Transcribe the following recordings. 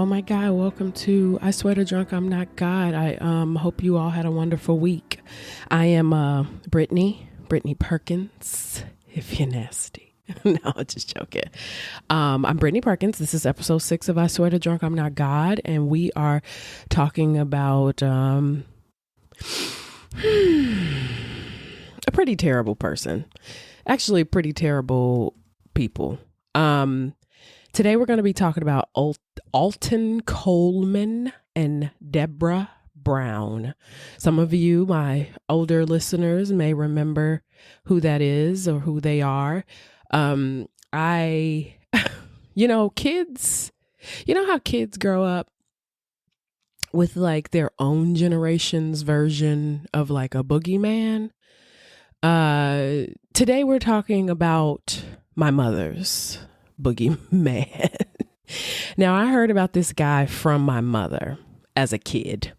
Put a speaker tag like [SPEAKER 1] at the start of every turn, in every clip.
[SPEAKER 1] Oh my God, welcome to I Swear to Drunk I'm Not God. I hope you all had a wonderful week. I am Brittany Perkins, if you're nasty. No, just joking. I'm Brittany Perkins. This is episode 6 of I Swear to Drunk I'm Not God, and we are talking about a pretty terrible person. Actually, pretty terrible people. Today we're going to be talking about Alton Coleman and Debra Brown. Some of you, my older listeners, may remember who that is or who they are. Kids, you know how kids grow up with like their own generation's version of like a boogeyman? Today we're talking about my mother's boogeyman. Now, I heard about this guy from my mother as a kid,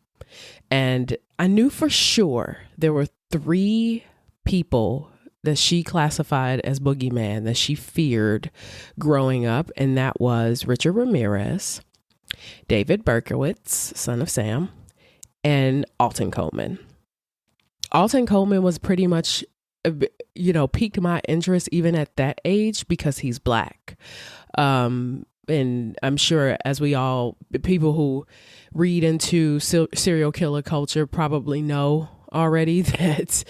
[SPEAKER 1] and I knew for sure there were 3 people that she classified as boogeyman that she feared growing up, and that was Richard Ramirez, David Berkowitz, son of Sam, and Alton Coleman. Alton Coleman was pretty much piqued my interest even at that age because he's Black. And I'm sure people who read into serial killer culture probably know already that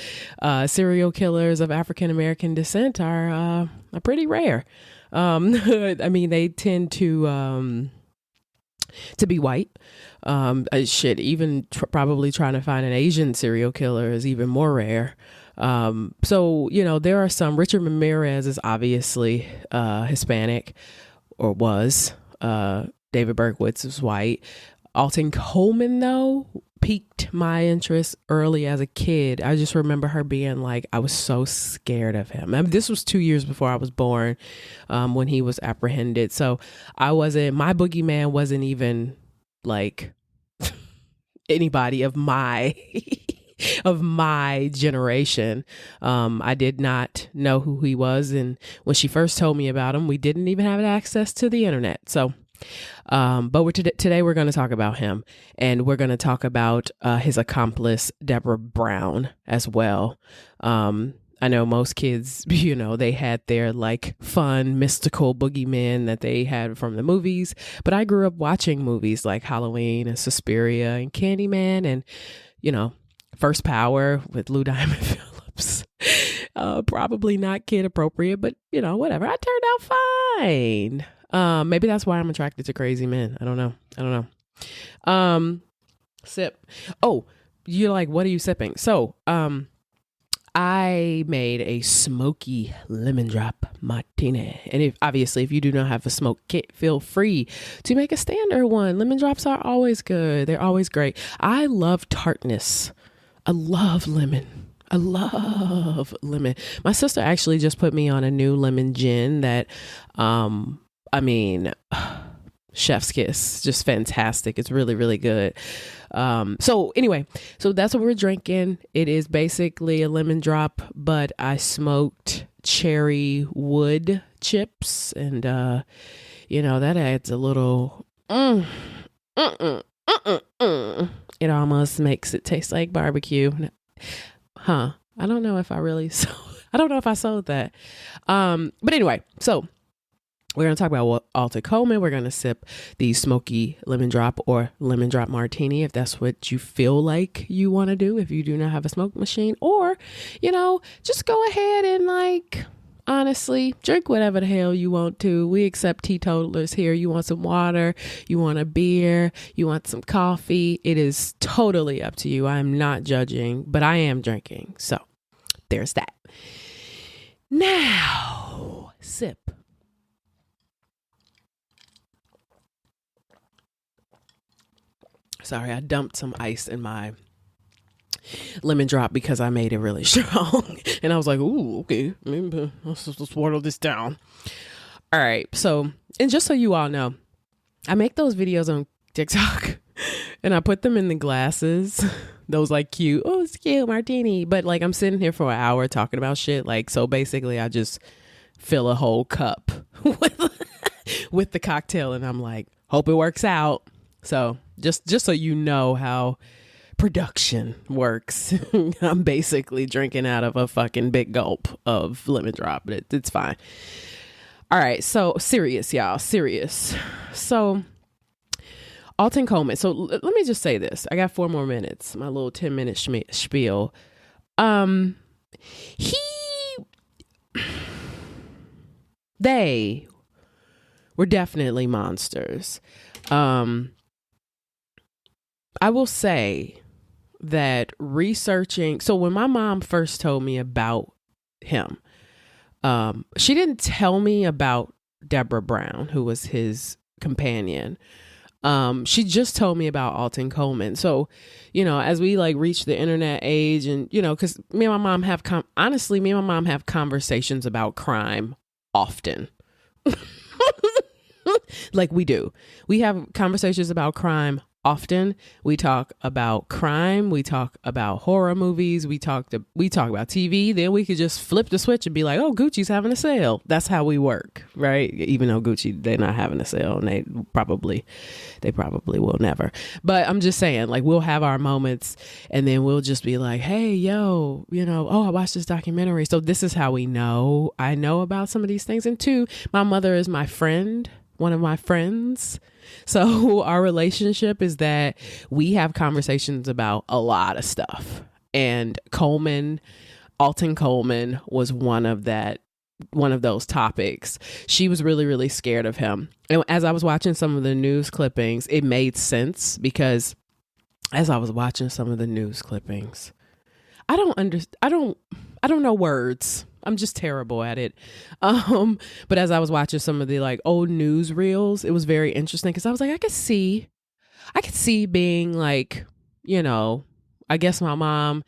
[SPEAKER 1] serial killers of African-American descent are pretty rare. I mean, they tend to be white. Probably trying to find an Asian serial killer is even more rare. So there are some. Richard Ramirez is obviously Hispanic, or was. David Berkowitz is white. Alton Coleman, though, piqued my interest early as a kid. I just remember her being like, I was so scared of him. I mean, this was 2 years before I was born, when he was apprehended. So my boogeyman wasn't even like anybody of my of my generation. I did not know who he was, and when she first told me about him, we didn't even have access to the internet. So but today we're going to talk about him, and we're going to talk about his accomplice Debra Brown as well. I know most kids, they had their like fun mystical boogeymen that they had from the movies, but I grew up watching movies like Halloween and Suspiria and Candyman and First Power with Lou Diamond Phillips. Probably not kid appropriate, but whatever. I turned out fine. Maybe that's why I'm attracted to crazy men. I don't know. Sip. Oh, you're like, what are you sipping? So, I made a Smokey Lemon Drop Martini. And if you do not have a smoke kit, feel free to make a standard one. Lemon drops are always good. They're always great. I love tartness. I love lemon. My sister actually just put me on a new lemon gin that, chef's kiss, just fantastic. It's really, really good. So that's what we're drinking. It is basically a lemon drop, but I smoked cherry wood chips, and that adds a little it almost makes it taste like barbecue. I don't know if I sold that. But anyway, so we're going to talk about Alton Coleman. We're going to sip the Smokey Lemon Drop or Lemon Drop Martini, if that's what you feel like you want to do, if you do not have a smoke machine. Or, just go ahead and honestly, drink whatever the hell you want to. We accept teetotalers here. You want some water, you want a beer, you want some coffee. It is totally up to you. I'm not judging, but I am drinking. So there's that. Now, sip. Sorry, I dumped some ice in my lemon drop because I made it really strong. And I was like, ooh, okay, maybe let's water this down. All right. So, and just so you all know, I make those videos on TikTok and I put them in the glasses. Those like cute, oh, it's cute martini. But like I'm sitting here for an hour talking about shit. So basically I just fill a whole cup with the cocktail and I'm like, Hope it works out. So just so you know how production works. I'm basically drinking out of a fucking big gulp of lemon drop, but it's fine. All right. So serious, y'all. Serious. So Alton Coleman. So let me just say this. I got 4 more minutes. My little 10-minute spiel. They were definitely monsters. I will say that researching. So when my mom first told me about him, she didn't tell me about Debra Brown, who was his companion. She just told me about Alton Coleman. So, as we like reach the internet age and, cause me and my mom have conversations about crime often. Like we do. We have conversations about crime often. We talk about crime. We talk about horror movies. We talk about TV. Then we could just flip the switch and be like, oh, Gucci's having a sale. That's how we work, right? Even though Gucci, they're not having a sale and they probably will never. But I'm just saying, like, we'll have our moments and then we'll just be like, hey, yo, oh, I watched this documentary. So this is how we know. I know about some of these things. And 2, my mother is my friend, one of my friends. So our relationship is that we have conversations about a lot of stuff. And Alton Coleman was one of those topics. She was really, really scared of him. And as I was watching some of the news clippings, it made sense because as I was watching some of the news clippings, I don't know words. I'm just terrible at it. But as I was watching some of the like old news reels, it was very interesting because I was like, I could see being like, I guess my mom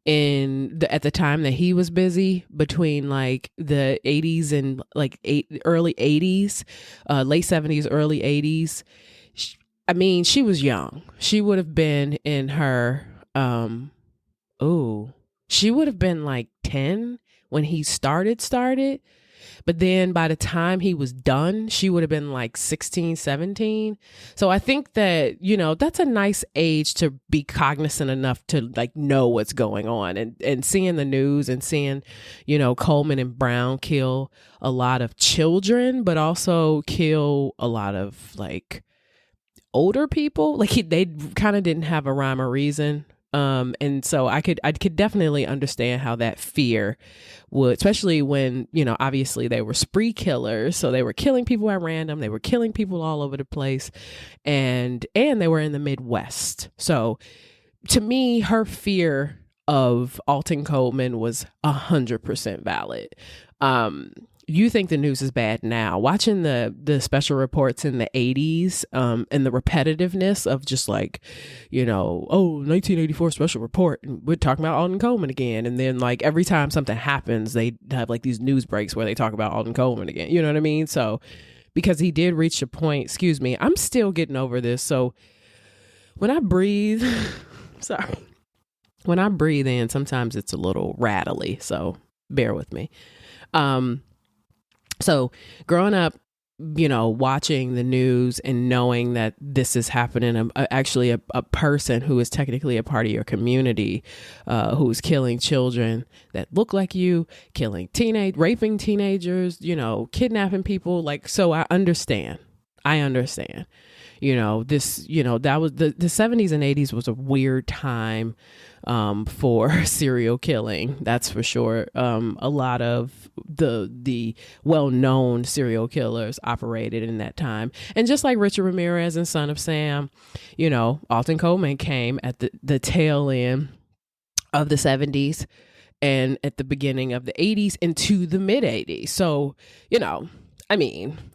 [SPEAKER 1] at the time that he was busy between like the 80s and like early 80s, late 70s, early 80s. She was young. She would have been in her, she would have been like 10 when he started. But then by the time he was done, she would have been like 16, 17. So I think that, that's a nice age to be cognizant enough to like know what's going on and seeing the news and seeing, Coleman and Brown kill a lot of children, but also kill a lot of like older people. Like they kind of didn't have a rhyme or reason. And so I could definitely understand how that fear would, especially when, obviously they were spree killers. So they were killing people at random. They were killing people all over the place and they were in the Midwest. So to me, her fear of Alton Coleman was 100% valid. You think the news is bad now. Watching the special reports in the 80s and the repetitiveness of just like, 1984 special report. And we're talking about Alton Coleman again. And then like every time something happens, they have like these news breaks where they talk about Alton Coleman again. You know what I mean? So because he did reach a point, excuse me, I'm still getting over this. So when I breathe, sorry, when I breathe in, sometimes it's a little rattly. So bear with me. So growing up, watching the news and knowing that this is happening, actually a person who is technically a part of your community, who's killing children that look like you, raping teenagers, kidnapping people. Like, so I understand. This, that was the 70s and 80s was a weird time for serial killing. That's for sure. A lot of the well-known serial killers operated in that time. And just like Richard Ramirez and Son of Sam, Alton Coleman came at the tail end of the 70s and at the beginning of the 80s into the mid 80s. So,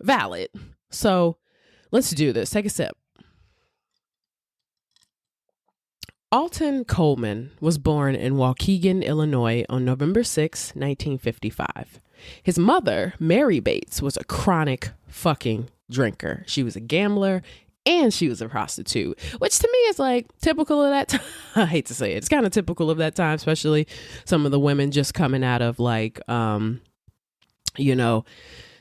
[SPEAKER 1] valid. So let's do this. Take a sip. Alton Coleman was born in Waukegan, Illinois on November 6, 1955. His mother, Mary Bates, was a chronic fucking drinker. She was a gambler and she was a prostitute, which to me is like typical of that time. I hate to say it. It's kind of typical of that time, especially some of the women just coming out of like,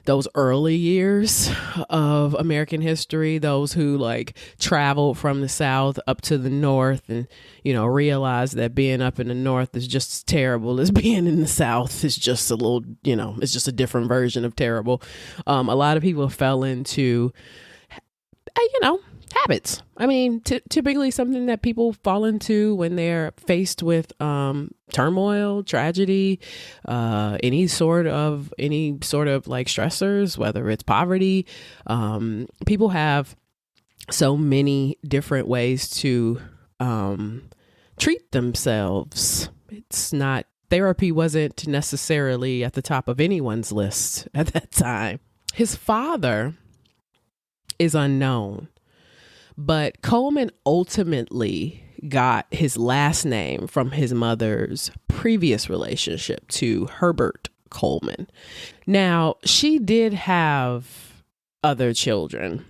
[SPEAKER 1] those early years of American history, those who like traveled from the South up to the North and, you know, realized that being up in the North is just as terrible as being in the South. It's just a little, you know, it's just a different version of terrible. A lot of people fell into, you know, habits. I mean, typically something that people fall into when they're faced with turmoil, tragedy, any sort of like stressors, whether it's poverty. People have so many different ways to treat themselves. It's not, therapy wasn't necessarily at the top of anyone's list at that time. His father is unknown, but Coleman ultimately got his last name from his mother's previous relationship to Herbert Coleman. Now, she did have other children.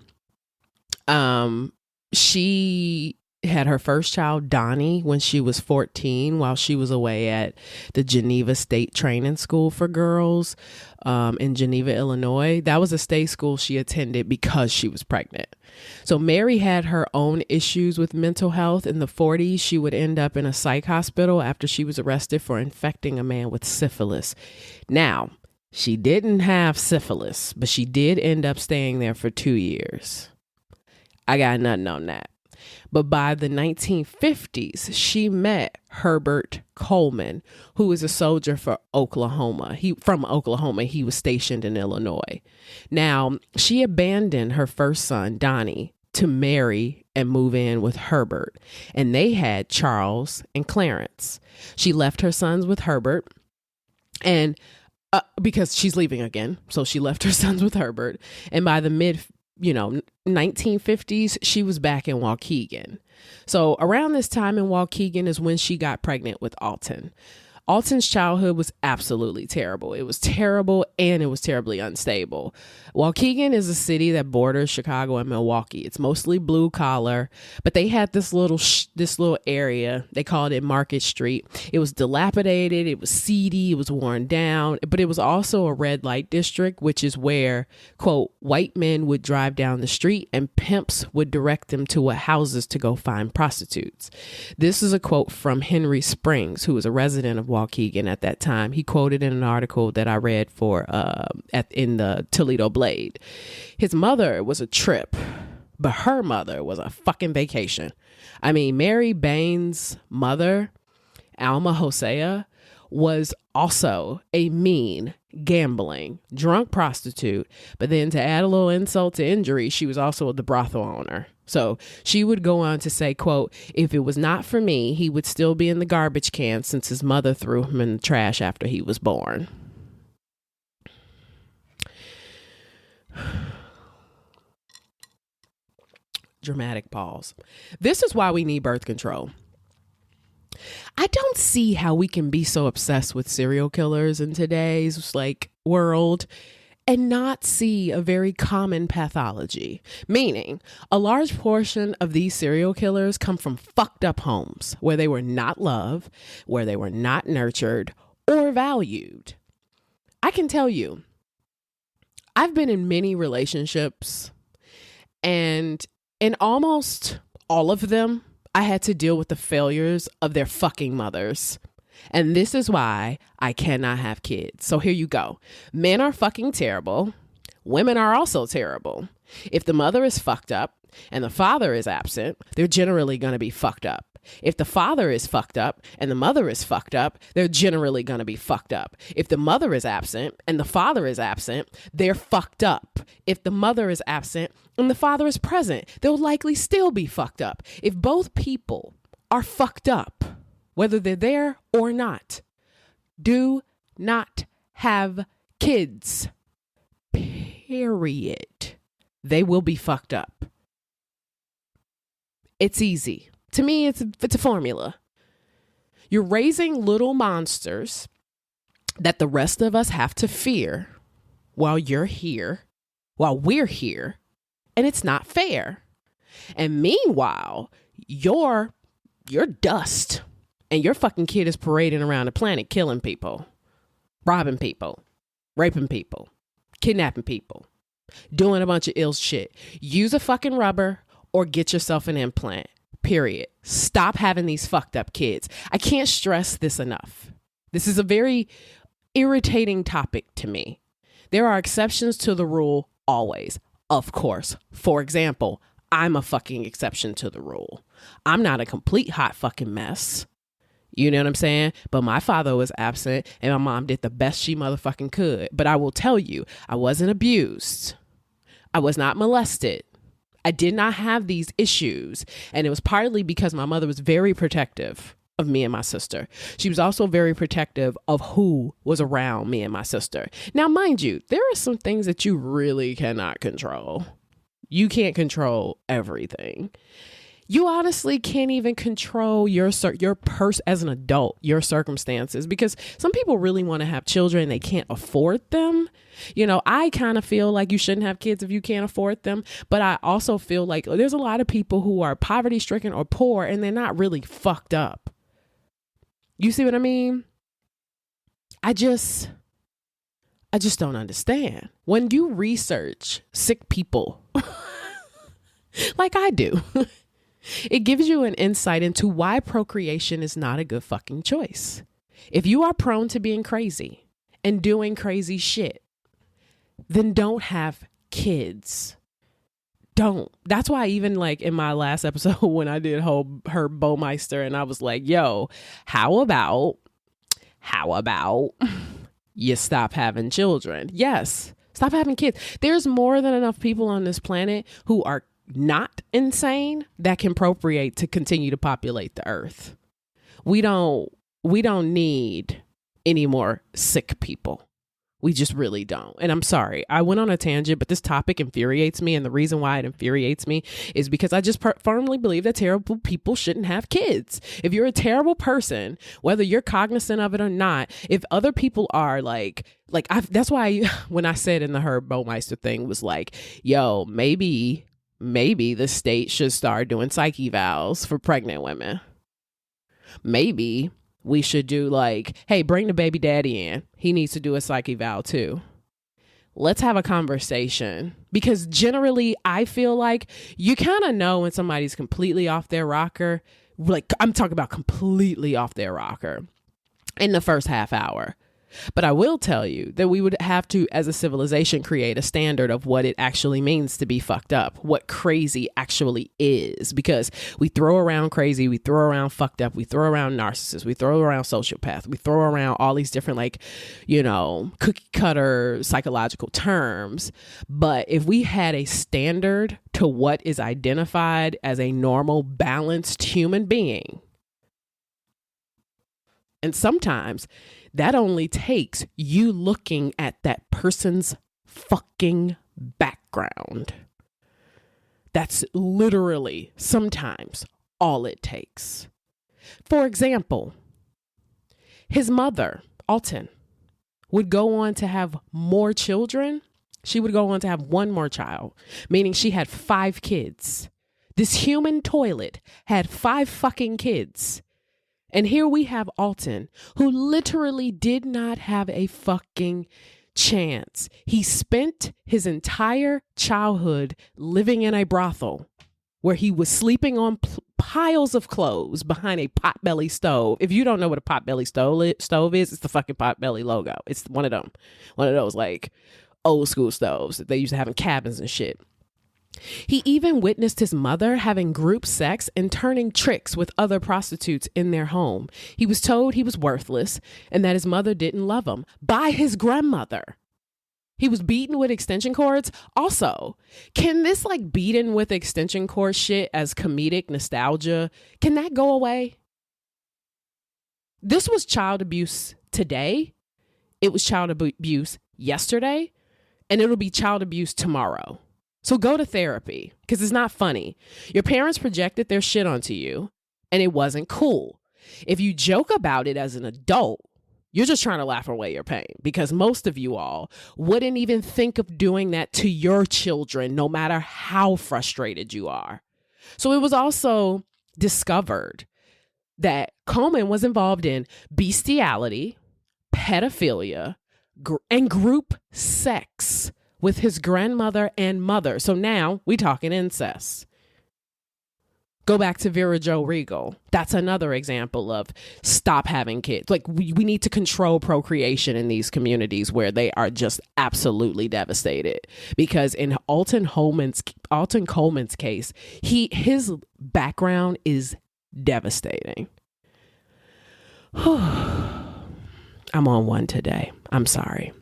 [SPEAKER 1] She had her first child, Donnie, when she was 14, while she was away at the Geneva State Training School for Girls in Geneva, Illinois. That was a state school she attended because she was pregnant. So Mary had her own issues with mental health. In the 40s, she would end up in a psych hospital after she was arrested for infecting a man with syphilis. Now, she didn't have syphilis, but she did end up staying there for 2 years. I got nothing on that. But by the 1950s, she met Herbert Coleman, who was a soldier for Oklahoma. From Oklahoma. He was stationed in Illinois. Now, she abandoned her first son, Donnie, to marry and move in with Herbert. And they had Charles and Clarence. She left her sons with Herbert and because she's leaving again. So she left her sons with Herbert. And by the mid 1950s, she was back in Waukegan. So around this time in Waukegan is when she got pregnant with Alton. Alton's childhood was absolutely terrible. It was terrible and it was terribly unstable. Waukegan is a city that borders Chicago and Milwaukee. It's mostly blue collar, but they had this little area. They called it Market Street. It was dilapidated. It was seedy. It was worn down, but it was also a red light district, which is where, quote, white men would drive down the street and pimps would direct them to what houses to go find prostitutes. This is a quote from Henry Springs, who was a resident of Waukegan at that time. He quoted in an article that I read for in the Toledo Blade. His mother was a trip, but her mother was a fucking vacation. I mean, Mary Bain's mother, Alma Hosea, was also a mean, gambling, drunk prostitute. But then to add a little insult to injury, she was also the brothel owner. So she would go on to say, quote, if it was not for me, he would still be in the garbage can since his mother threw him in the trash after he was born. Dramatic pause. This is why we need birth control. I don't see how we can be so obsessed with serial killers in today's like world and not see a very common pathology, meaning a large portion of these serial killers come from fucked up homes where they were not loved, where they were not nurtured or valued. I can tell you, I've been in many relationships, and in almost all of them, I had to deal with the failures of their fucking mothers. And this is why I cannot have kids. So here you go. Men are fucking terrible. Women are also terrible. If the mother is fucked up and the father is absent, they're generally going to be fucked up. If the father is fucked up and the mother is fucked up, they're generally going to be fucked up. If the mother is absent and the father is absent, they're fucked up. If the mother is absent and the father is present, they'll likely still be fucked up. If both people are fucked up, whether they're there or not, do not have kids. Period. They will be fucked up. It's easy. To me, it's a formula. You're raising little monsters that the rest of us have to fear while you're here, while we're here, and it's not fair. And meanwhile, you're dust, and your fucking kid is parading around the planet killing people, robbing people, raping people, kidnapping people, doing a bunch of ill shit. Use a fucking rubber or get yourself an implant. Period. Stop having these fucked up kids. I can't stress this enough. This is a very irritating topic to me. There are exceptions to the rule always. Of course. For example, I'm a fucking exception to the rule. I'm not a complete hot fucking mess. You know what I'm saying? But my father was absent and my mom did the best she motherfucking could. But I will tell you, I wasn't abused. I was not molested. I did not have these issues. And it was partly because my mother was very protective of me and my sister. She was also very protective of who was around me and my sister. Now, mind you, there are some things that you really cannot control. You can't control everything. You honestly can't even control your as an adult, your circumstances, because some people really want to have children and they can't afford them. You know, I kind of feel like you shouldn't have kids if you can't afford them. But I also feel like there's a lot of people who are poverty stricken or poor and they're not really fucked up. You see what I mean? I just don't understand. When you research sick people like I do, it gives you an insight into why procreation is not a good fucking choice. If you are prone to being crazy and doing crazy shit, then don't have kids. Don't. That's why even like in my last episode when I did her Baumeister and I was like, yo, how about you stop having children? Yes. Stop having kids. There's more than enough people on this planet who are not insane that can procreate to continue to populate the earth. We don't need any more sick people. We just really don't. And I'm sorry, I went on a tangent, but this topic infuriates me. And the reason why it infuriates me is because I just firmly believe that terrible people shouldn't have kids. If you're a terrible person, whether you're cognizant of it or not, if other people are that's why when I said in the Herb Baumeister thing was like, yo, maybe the state should start doing psych evals for pregnant women. Maybe we should do like, hey, bring the baby daddy in. He needs to do a psych eval too. Let's have a conversation, because generally I feel like you kind of know when somebody's completely off their rocker. Like I'm talking about completely off their rocker in the first half hour. But I will tell you that we would have to, as a civilization, create a standard of what it actually means to be fucked up, what crazy actually is, because we throw around crazy, we throw around fucked up, we throw around narcissists, we throw around sociopath, we throw around all these different cookie cutter psychological terms. But if we had a standard to what is identified as a normal, balanced human being, and sometimes that only takes you looking at that person's fucking background. That's literally sometimes all it takes. For example, his mother, Alton, would go on to have more children. She would go on to have one more child, meaning she had 5 kids. This human toilet had 5 fucking kids. And here we have Alton, who literally did not have a fucking chance. He spent his entire childhood living in a brothel where he was sleeping on piles of clothes behind a potbelly stove. If you don't know what a potbelly stove is, it's the fucking Potbelly logo. It's one of those like old school stoves that they used to have in cabins and shit. He even witnessed his mother having group sex and turning tricks with other prostitutes in their home. He was told he was worthless and that his mother didn't love him by his grandmother. He was beaten with extension cords. Also, can this like beaten with extension cord shit as comedic nostalgia, can that go away? This was child abuse today. It was child abuse yesterday, and it'll be child abuse tomorrow. So go to therapy, because it's not funny. Your parents projected their shit onto you and it wasn't cool. If you joke about it as an adult, you're just trying to laugh away your pain, because most of you all wouldn't even think of doing that to your children, no matter how frustrated you are. So it was also discovered that Coleman was involved in bestiality, pedophilia, and group sex with his grandmother and mother. So now we talking incest. Go back to Vera Jo Regal. That's another example of stop having kids. Like we need to control procreation in these communities where they are just absolutely devastated. Because in Alton Coleman's case, his background is devastating. I'm on one today. I'm sorry.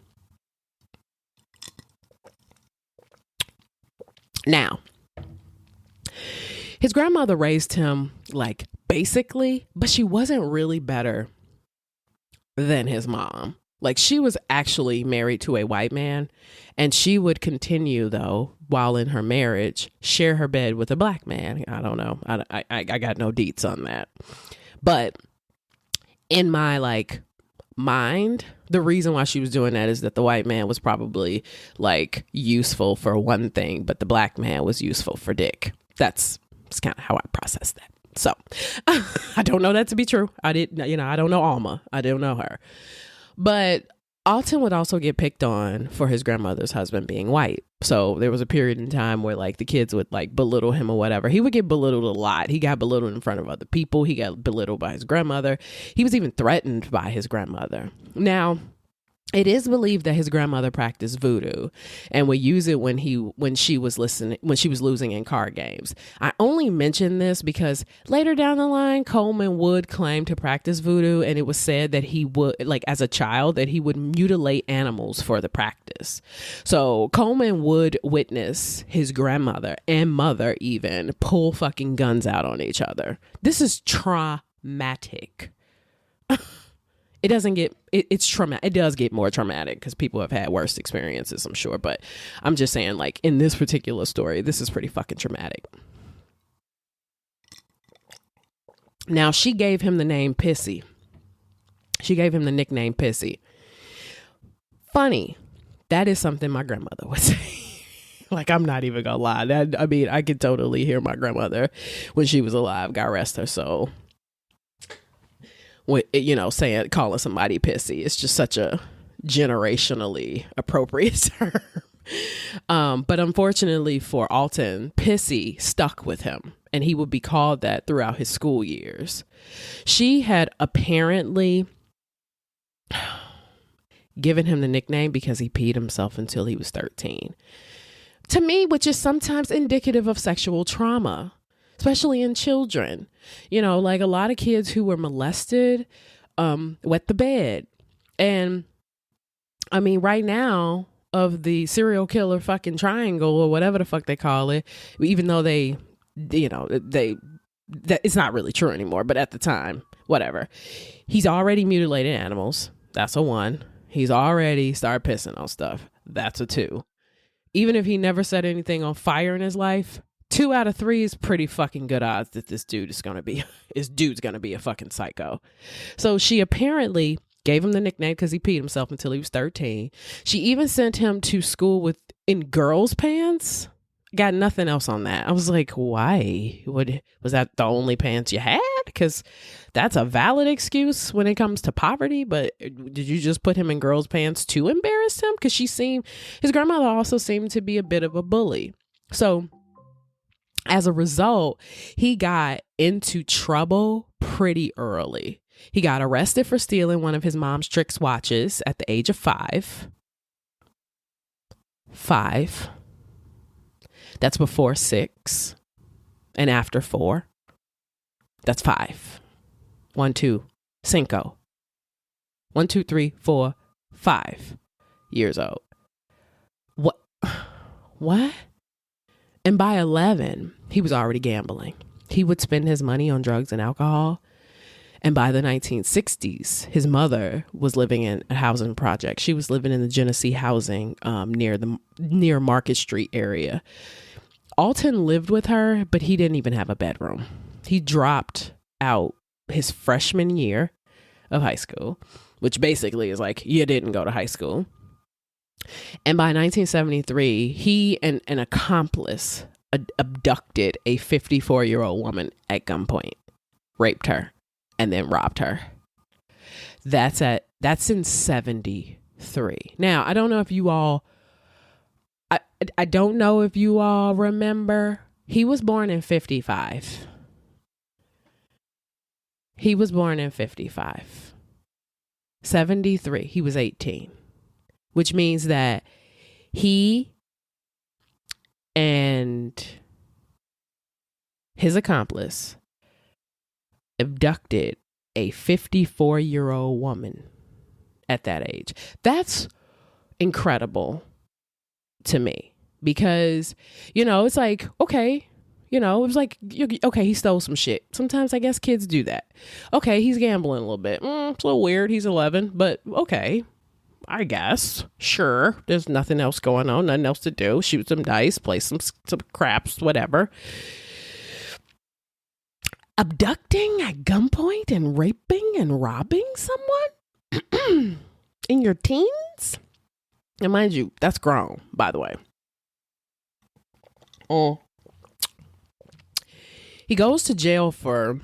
[SPEAKER 1] Now, his grandmother raised him like basically, but she wasn't really better than his mom. Like she was actually married to a white man, and she would continue though, while in her marriage, share her bed with a black man. I don't know. I got no deets on that. But in my like mind, the reason why she was doing that is that the white man was probably like useful for one thing, but the black man was useful for dick. That's kind of how I process that. So I don't know that to be true. I don't know Alma. I don't know her. But Alton would also get picked on for his grandmother's husband being white. So there was a period in time where like the kids would like belittle him or whatever. He would get belittled a lot. He got belittled in front of other people. He got belittled by his grandmother. He was even threatened by his grandmother. Now, it is believed that his grandmother practiced voodoo and would use it when she was losing in card games. I only mention this because later down the line, Coleman would claim to practice voodoo, and it was said that he would, like as a child, that he would mutilate animals for the practice. So Coleman would witness his grandmother and mother even pull fucking guns out on each other. This is traumatic. It's traumatic. It does get more traumatic because people have had worse experiences, I'm sure. But I'm just saying, like, in this particular story, this is pretty fucking traumatic. Now, she gave him the name Pissy. She gave him the nickname Pissy. Funny. That is something my grandmother would say. Like, I'm not even gonna lie. I could totally hear my grandmother when she was alive. God rest her soul. Calling somebody pissy. It's just such a generationally appropriate term. But unfortunately for Alton, pissy stuck with him, and he would be called that throughout his school years. She had apparently given him the nickname because he peed himself until he was 13. To me, which is sometimes indicative of sexual trauma, especially in children. Like a lot of kids who were molested wet the bed. And I mean, right now, of the serial killer fucking triangle or whatever the fuck they call it, even though that it's not really true anymore, but at the time, whatever. He's already mutilated animals. That's a 1. He's already started pissing on stuff. That's a 2. Even if he never set anything on fire in his life, 2 out of 3 is pretty fucking good odds that this dude's gonna be a fucking psycho. So she apparently gave him the nickname because he peed himself until he was 13. She even sent him to school in girls' pants. Got nothing else on that. I was like, why? Was that the only pants you had? Because that's a valid excuse when it comes to poverty. But did you just put him in girls' pants to embarrass him? Because his grandmother also seemed to be a bit of a bully. So as a result, he got into trouble pretty early. He got arrested for stealing one of his mom's Trix watches at the age of 5. 5. That's before 6 and after 4. That's 5. 1, 2, cinco. 1, 2, 3, 4, 5 years old. What? And by 11, he was already gambling. He would spend his money on drugs and alcohol. And by the 1960s, his mother was living in a housing project. She was living in the Genesee housing near Market Street area. Alton lived with her, but he didn't even have a bedroom. He dropped out his freshman year of high school, which basically is like, you didn't go to high school. And by 1973, he and an accomplice abducted a 54-year-old woman at gunpoint, raped her, and then robbed her. That's in 73. Now, I don't know if you all I don't know if you all remember. He was born in 55. He was born in 55. 73. He was 18, which means that he and his accomplice abducted a 54-year-old woman at that age. That's incredible to me because, it's like, okay, it was like, okay, he stole some shit. Sometimes I guess kids do that. Okay, he's gambling a little bit. It's a little weird. He's 11, but okay, I guess. Sure. There's nothing else going on, nothing else to do. Shoot some dice, play some craps, whatever. Abducting at gunpoint and raping and robbing someone in your teens? And mind you, that's grown, by the way. He goes to jail for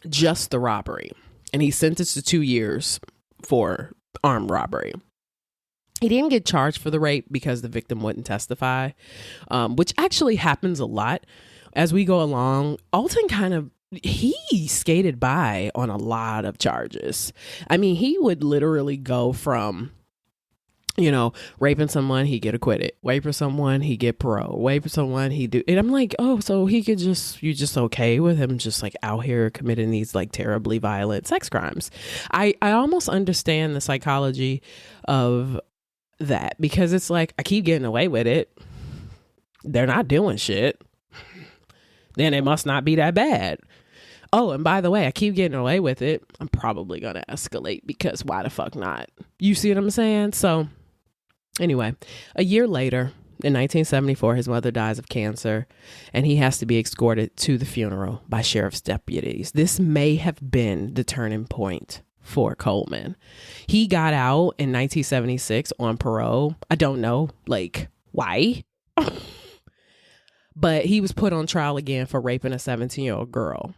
[SPEAKER 1] just the robbery, and he's sentenced to 2 years for armed robbery. He didn't get charged for the rape because the victim wouldn't testify, which actually happens a lot as we go along. Alton he skated by on a lot of charges. I mean, he would literally go from, raping someone, he get acquitted. Raping someone, he get parole. Raping someone, he do. And I'm like, oh, so you just okay with him just like out here committing these like terribly violent sex crimes. I almost understand the psychology of that because it's like, I keep getting away with it. They're not doing shit. Then it must not be that bad. Oh, and by the way, I keep getting away with it. I'm probably going to escalate because why the fuck not? You see what I'm saying? So anyway, a year later, in 1974, his mother dies of cancer and he has to be escorted to the funeral by sheriff's deputies. This may have been the turning point for Coleman. He got out in 1976 on parole. I don't know, like, why? But he was put on trial again for raping a 17-year-old girl.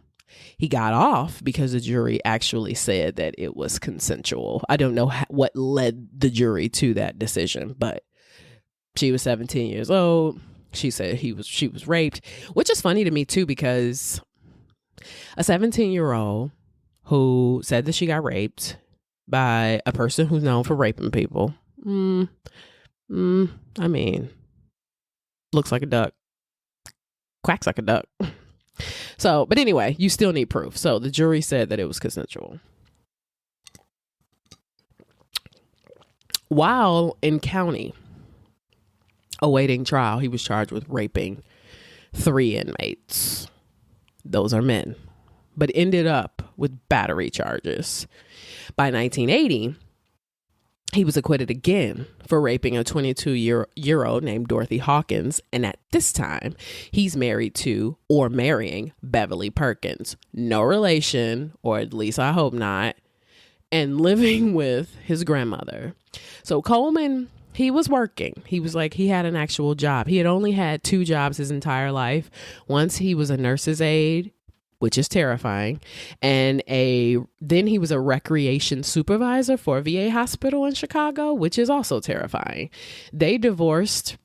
[SPEAKER 1] He got off because the jury actually said that it was consensual. I don't know what led the jury to that decision, but she was 17 years old. She said she was raped, which is funny to me too, because a 17-year-old who said that she got raped by a person who's known for raping people. I mean, looks like a duck. Quacks like a duck. So, but anyway, you still need proof. So the jury said that it was consensual. While in county awaiting trial, he was charged with raping 3 inmates. Those are men, but ended up with battery charges. By 1980, he was acquitted again for raping a 22-year-old named Dorothy Hawkins. And at this time, he's married to or marrying Beverly Perkins. No relation, or at least I hope not, and living with his grandmother. So Coleman, he was working. He was like, he had an actual job. He had only had 2 jobs his entire life. Once he was a nurse's aide, which is terrifying. And then he was a recreation supervisor for a VA hospital in Chicago, which is also terrifying. They divorced.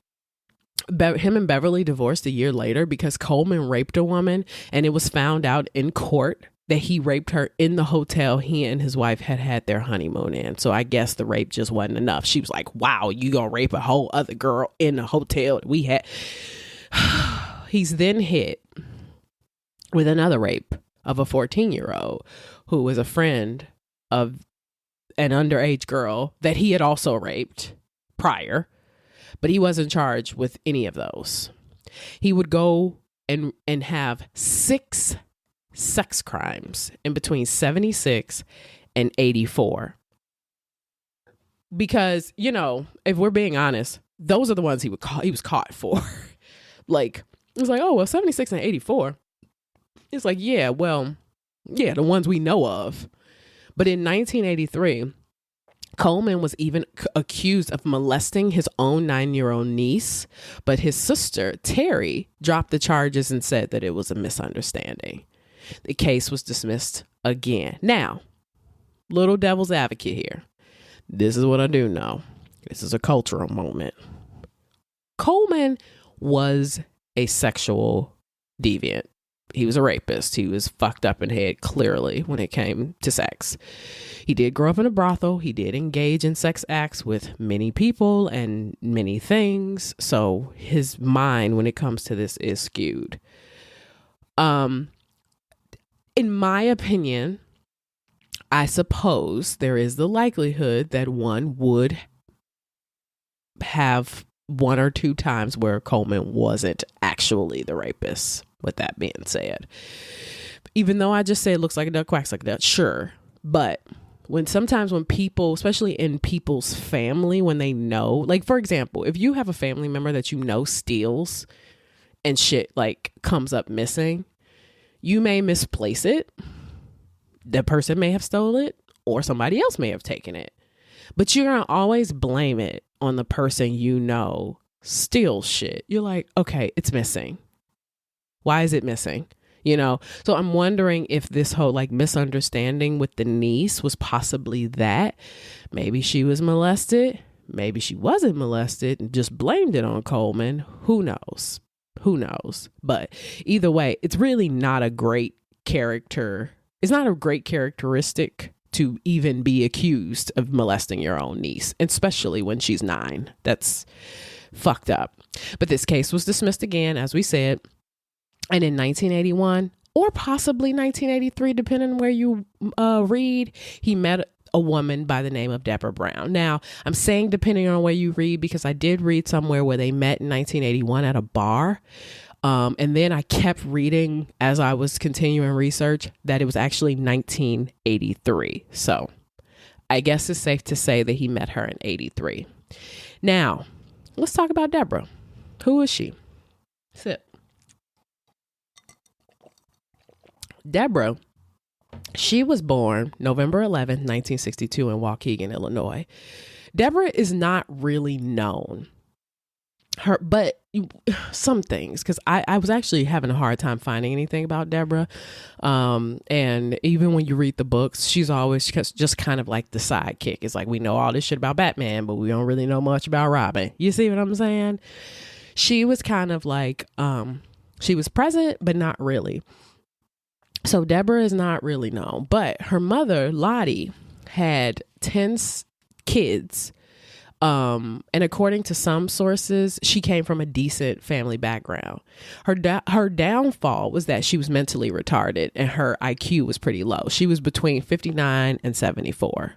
[SPEAKER 1] Him and Beverly divorced a year later because Coleman raped a woman, and it was found out in court that he raped her in the hotel he and his wife had their honeymoon in. So I guess the rape just wasn't enough. She was like, wow, you gonna rape a whole other girl in the hotel that we had. He's then hit with another rape of a 14-year-old who was a friend of an underage girl that he had also raped prior, but he wasn't charged with any of those. He would go and have 6 sex crimes in between 76 and 84. Because, if we're being honest, those are the ones he was caught for. Like, it was like, oh, well, 76 and 84. It's like, the ones we know of. But in 1983, Coleman was even accused of molesting his own 9-year-old niece. But his sister, Terry, dropped the charges and said that it was a misunderstanding. The case was dismissed again. Now, little devil's advocate here. This is what I do know. This is a cultural moment. Coleman was a sexual deviant. He was a rapist. He was fucked up in the head, clearly, when it came to sex. He did grow up in a brothel. He did engage in sex acts with many people and many things. So his mind, when it comes to this, is skewed. In my opinion, I suppose there is the likelihood that one would have one or two times where Coleman wasn't actually the rapist. With that being said, even though I just say it looks like a duck, quacks like a duck, sure. But sometimes when people, especially in people's family, when they know, like, for example, if you have a family member that you know steals and shit like comes up missing, you may misplace it. The person may have stolen it or somebody else may have taken it. But you're going to always blame it on the person you know steals shit. You're like, okay, it's missing. Why is it missing? You know, so I'm wondering if this whole like misunderstanding with the niece was possibly that. Maybe she was molested. Maybe she wasn't molested and just blamed it on Coleman. Who knows? Who knows? But either way, it's really not a great character. It's not a great characteristic to even be accused of molesting your own niece, especially when she's 9. That's fucked up. But this case was dismissed again, as we said. And in 1981 or possibly 1983, depending on where you read, he met a woman by the name of Debra Brown. Now, I'm saying depending on where you read because I did read somewhere where they met in 1981 at a bar. And then I kept reading as I was continuing research that it was actually 1983. So I guess it's safe to say that he met her in 83. Now, let's talk about Debra. Who is she? Sip. Debra, she was born November 11th, 1962 in Waukegan, Illinois. Debra is not really known. But some things, because I was actually having a hard time finding anything about Debra. And even when you read the books, she's always just kind of like the sidekick. It's like, we know all this shit about Batman, but we don't really know much about Robin. You see what I'm saying? She was kind of like, she was present, but not really. So Debra is not really known, but her mother, Lottie, had 10 kids. And according to some sources, she came from a decent family background. Her downfall was that she was mentally retarded and her IQ was pretty low. She was between 59 and 74.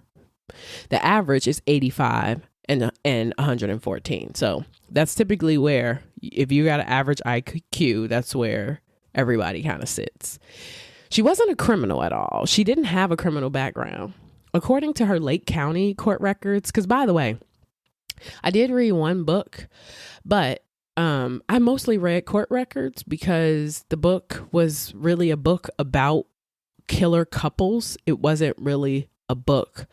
[SPEAKER 1] The average is 85 and 114. So that's typically where, if you got an average IQ, that's where everybody kind of sits. She wasn't a criminal at all. She didn't have a criminal background. According to her Lake County court records, because by the way, I did read one book, but I mostly read court records because the book was really a book about killer couples. It wasn't really a book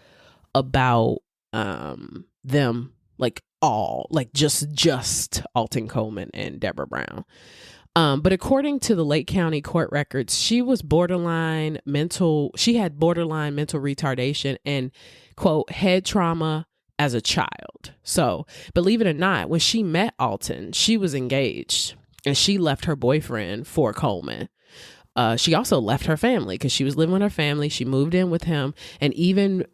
[SPEAKER 1] about them, like just Alton Coleman and Debra Brown. But according to the Lake County court records, she had borderline mental retardation and, quote, head trauma as a child. So believe it or not, when she met Alton, she was engaged and she left her boyfriend for Coleman. She also left her family because she was living with her family. She moved in with him and even,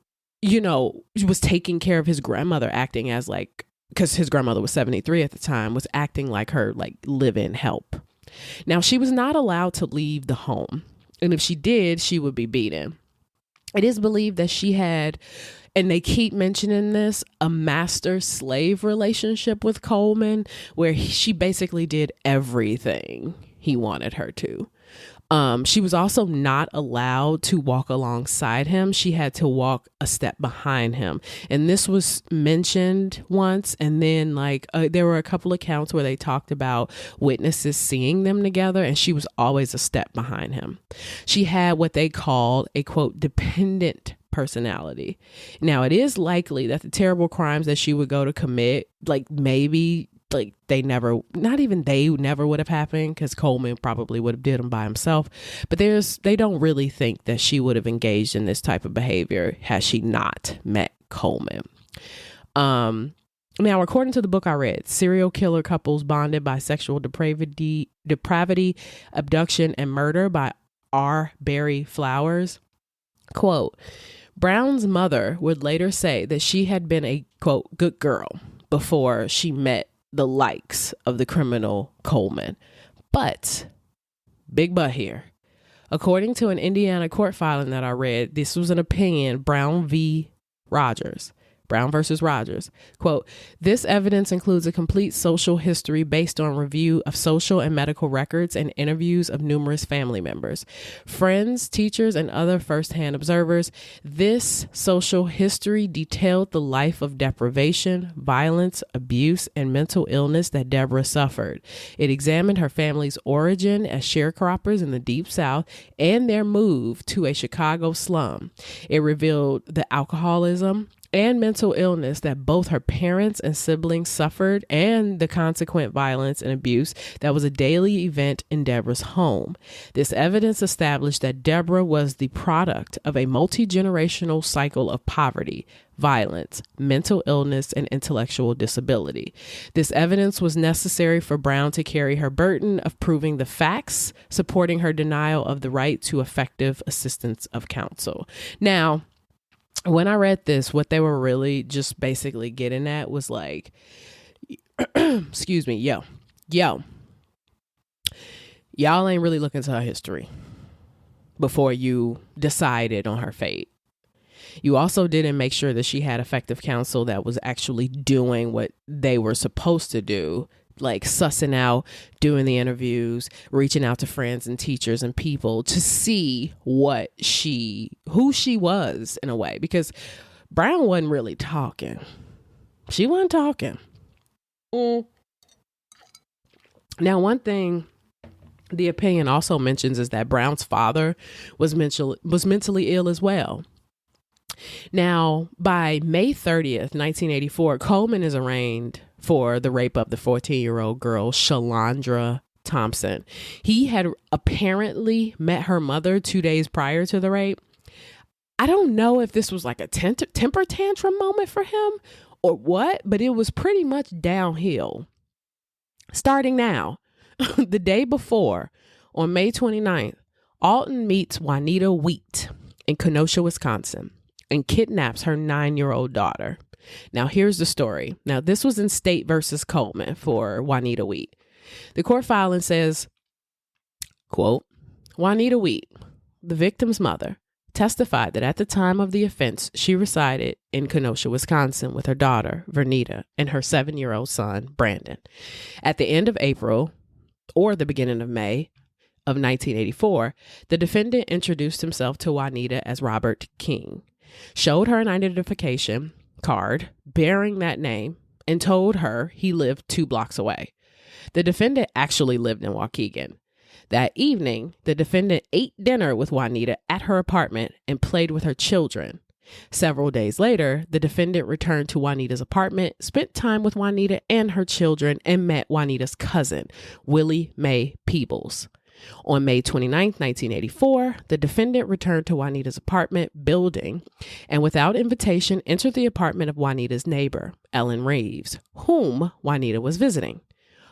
[SPEAKER 1] was taking care of his grandmother, acting as like, because his grandmother was 73 at the time, was acting like her like live-in help. Now, she was not allowed to leave the home. And if she did, she would be beaten. It is believed that she had, and they keep mentioning this, a master-slave relationship with Coleman, where she basically did everything he wanted her to. She was also not allowed to walk alongside him. She had to walk a step behind him. And this was mentioned once. And then there were a couple of accounts where they talked about witnesses seeing them together. And she was always a step behind him. She had what they called a, quote, dependent personality. Now, it is likely that the terrible crimes that she would go to commit, they never would have happened because Coleman probably would have did them by himself. But they don't really think that she would have engaged in this type of behavior had she not met Coleman. Now, according to the book I read, serial killer couples bonded by sexual depravity, abduction, and murder by R. Barry Flowers. Quote, Brown's mother would later say that she had been a, quote, good girl before she met the likes of the criminal Coleman. But, big but here, according to an Indiana court filing that I read, this was an opinion, Brown versus Rogers. Quote, this evidence includes a complete social history based on review of social and medical records and interviews of numerous family members, friends, teachers, and other firsthand observers. This social history detailed the life of deprivation, violence, abuse, and mental illness that Debra suffered. It examined her family's origin as sharecroppers in the Deep South and their move to a Chicago slum. It revealed the alcoholism and mental illness that both her parents and siblings suffered, and the consequent violence and abuse that was a daily event in Debra's home. This evidence established that Debra was the product of a multi-generational cycle of poverty, violence, mental illness, and intellectual disability. This evidence was necessary for Brown to carry her burden of proving the facts, supporting her denial of the right to effective assistance of counsel. Now, when I read this, what they were really just basically getting at was like, excuse me, y'all ain't really looking to her history before you decided on her fate. You also didn't make sure that she had effective counsel that was actually doing what they were supposed to do, like sussing out, doing the interviews, reaching out to friends and teachers and people to see who she was in a way, because Brown wasn't really talking. She wasn't talking. Now, one thing the opinion also mentions is that Brown's father was mentally ill as well. Now, by May 30th, 1984, Coleman is arraigned for the rape of the 14-year-old girl, Shalandra Thompson. He had apparently met her mother 2 days prior to the rape. I don't know if this was like a temper tantrum moment for him or what, but it was pretty much downhill. Starting now, the day before, on May 29th, Alton meets Juanita Wheat in Kenosha, Wisconsin, and kidnaps her 9-year-old daughter. Now, here's the story. Now, this was in State versus Coleman for Juanita Wheat. The court filing says, quote, Juanita Wheat, the victim's mother, testified that at the time of the offense, she resided in Kenosha, Wisconsin with her daughter, Vernita, and her 7-year-old son, Brandon. At the end of April, or the beginning of May of 1984, the defendant introduced himself to Juanita as Robert King, showed her an identification card bearing that name, and told her he lived 2 blocks away. The defendant actually lived in Waukegan. That evening, the defendant ate dinner with Juanita at her apartment and played with her children. Several days later, the defendant returned to Juanita's apartment, spent time with Juanita and her children, and met Juanita's cousin, Willie Mae Peebles. On May 29, 1984, the defendant returned to Juanita's apartment building and without invitation entered the apartment of Juanita's neighbor, Ellen Reeves, whom Juanita was visiting.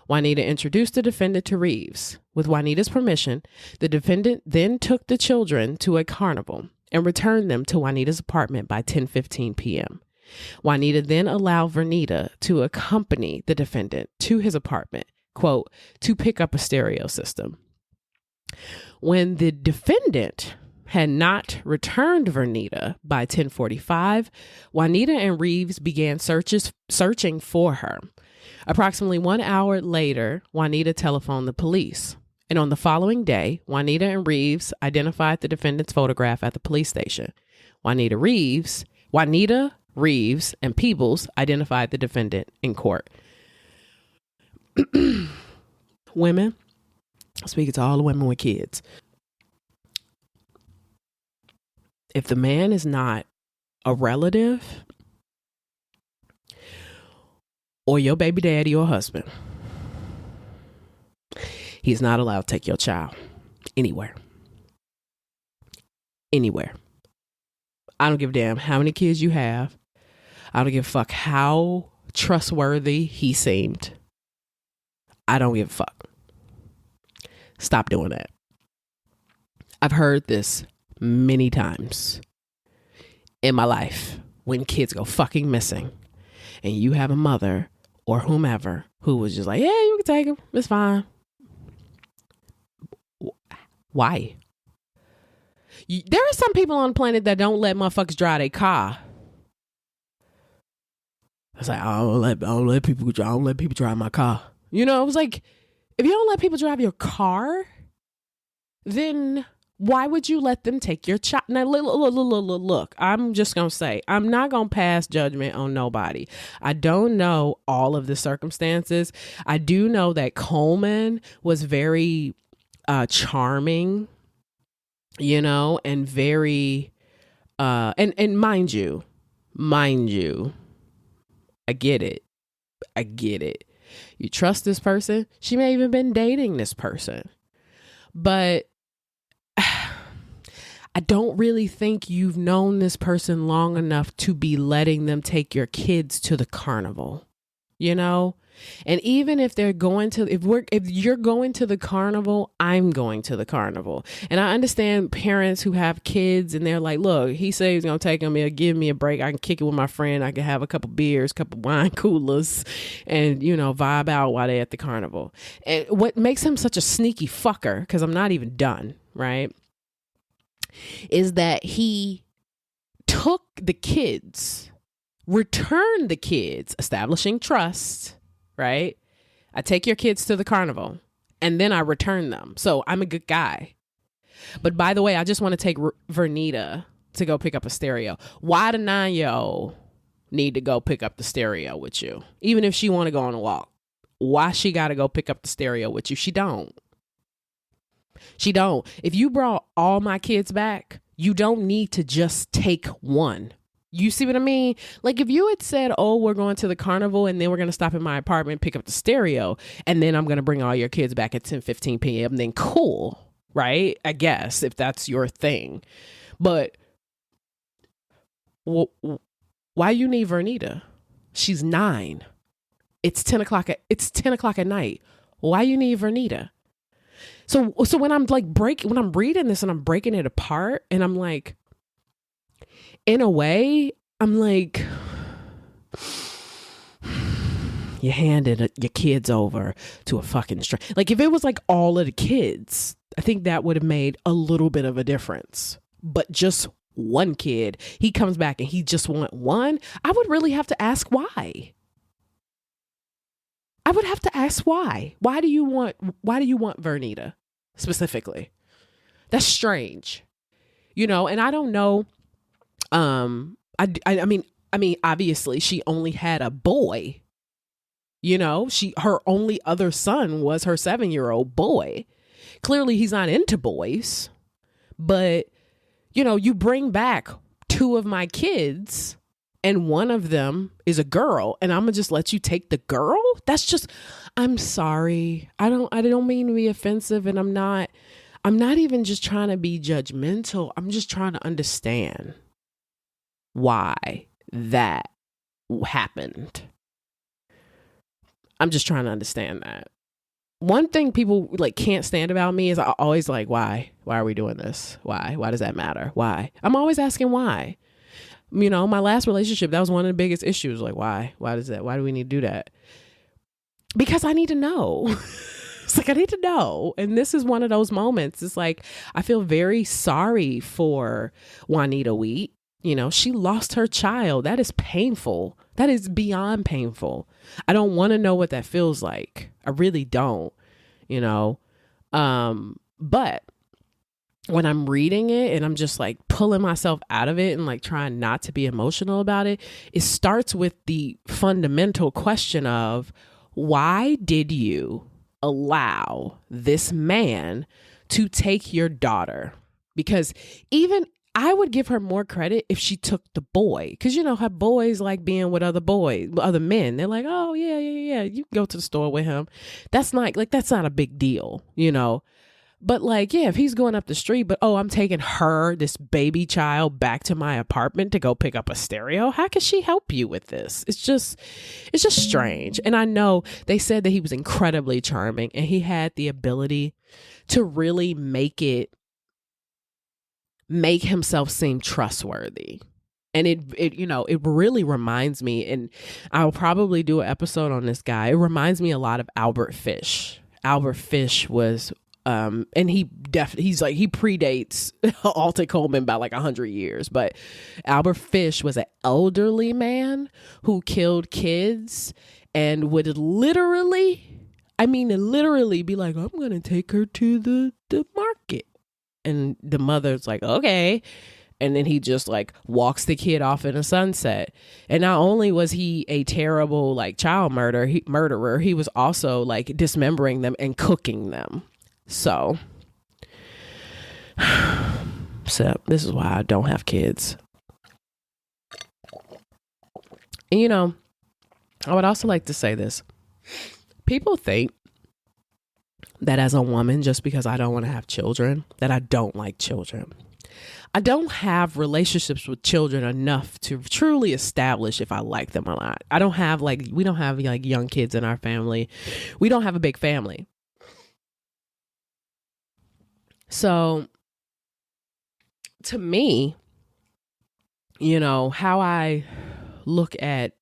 [SPEAKER 1] Juanita introduced the defendant to Reeves. With Juanita's permission, the defendant then took the children to a carnival and returned them to Juanita's apartment by 10:15 p.m. Juanita then allowed Vernita to accompany the defendant to his apartment, quote, to pick up a stereo system. When the defendant had not returned Vernita by 10:45, Juanita and Reeves began searching for her. Approximately 1 hour later, Juanita telephoned the police. And on the following day, Juanita and Reeves identified the defendant's photograph at the police station. Juanita, Reeves, and Peebles identified the defendant in court. Women, speaking to all the women with kids, if the man is not a relative or your baby daddy or husband, he's not allowed to take your child anywhere. Anywhere. I don't give a damn how many kids you have. I don't give a fuck how trustworthy he seemed. I don't give a fuck. Stop doing that. I've heard this many times in my life when kids go fucking missing and you have a mother or whomever who was just like, yeah, you can take him. It's fine. Why? There are some people on the planet that don't let motherfuckers drive their car. It's like, I don't let people drive my car. You know, it was like, if you don't let people drive your car, then why would you let them take your child? Now, look, I'm just going to say, I'm not going to pass judgment on nobody. I don't know all of the circumstances. I do know that Coleman was very charming, you know, and very, and mind you, I get it. You trust this person. She may have even been dating this person, but I don't really think you've known this person long enough to be letting them take your kids to the carnival, you know? And even if they're going to, if you're going to the carnival, I'm going to the carnival. And I understand parents who have kids and they're like, look, he said he's going to take them. He'll give me a break. I can kick it with my friend. I can have a couple beers, couple wine coolers and, you know, vibe out while they're at the carnival. And what makes him such a sneaky fucker, because I'm not even done, right, is that he took the kids, returned the kids, establishing trust, right? I take your kids to the carnival and then I return them. So I'm a good guy. But by the way, I just want to take Vernita to go pick up a stereo. Why the 9-year-old need to go pick up the stereo with you? Even if she want to go on a walk, why she got to go pick up the stereo with you? She don't. If you brought all my kids back, you don't need to just take one. You see what I mean? Like if you had said, oh, we're going to the carnival and then we're going to stop in my apartment, pick up the stereo, and then I'm going to bring all your kids back at 10:15 p.m., then cool, right? I guess if that's your thing. But why you need Vernita? She's 9. It's 10 o'clock at night. Why you need Vernita? So when I'm like when I'm reading this and I'm breaking it apart and I'm like, in a way, I'm like, you handed your kids over to a fucking stranger. Like if it was like all of the kids, I think that would have made a little bit of a difference. But just one kid, he comes back and he just want one. I would really have to ask why. I would have to ask why. Why do you want Vernita specifically? That's strange, you know. And I don't know. I mean, obviously she only had a boy, you know, her only other son was her 7-year-old boy. Clearly he's not into boys, but you know, you bring back 2 of my kids and one of them is a girl and I'm gonna just let you take the girl. That's just, I'm sorry. I don't mean to be offensive and I'm not even just trying to be judgmental. I'm just trying to understand why that happened. I'm just trying to understand that. One thing people like can't stand about me is I always like, why are we doing this? Why does that matter? Why? I'm always asking why. You know, my last relationship, that was one of the biggest issues. Like, why do we need to do that? Because I need to know. It's like, I need to know. And this is one of those moments. It's like, I feel very sorry for Juanita Wheat. You know, she lost her child. That is painful. That is beyond painful. I don't want to know what that feels like. I really don't, you know. But when I'm reading it and I'm just like pulling myself out of it and like trying not to be emotional about it, it starts with the fundamental question of, why did you allow this man to take your daughter? Because even I would give her more credit if she took the boy. Because, you know, how boys like being with other men. They're like, oh, yeah. You can go to the store with him. That's not a big deal, you know. But like, yeah, if he's going up the street, but I'm taking this baby child, back to my apartment to go pick up a stereo. How can she help you with this? It's just strange. And I know they said that he was incredibly charming and he had the ability to really make himself seem trustworthy. And it really reminds me, and I'll probably do an episode on this guy. It reminds me a lot of Albert Fish. Albert Fish was, and he predates Alton Coleman by like 100 years. But Albert Fish was an elderly man who killed kids and would literally be like, I'm going to take her to the market. And the mother's like, okay. And then he just like walks the kid off in a sunset. And not only was he a terrible like child murderer, he was also like dismembering them and cooking them. So this is why I don't have kids. And I would also like to say this. People think that as a woman, just because I don't want to have children, that I don't like children. I don't have relationships with children enough to truly establish if I like them or not. We don't have like young kids in our family. We don't have a big family. So to me, how I look at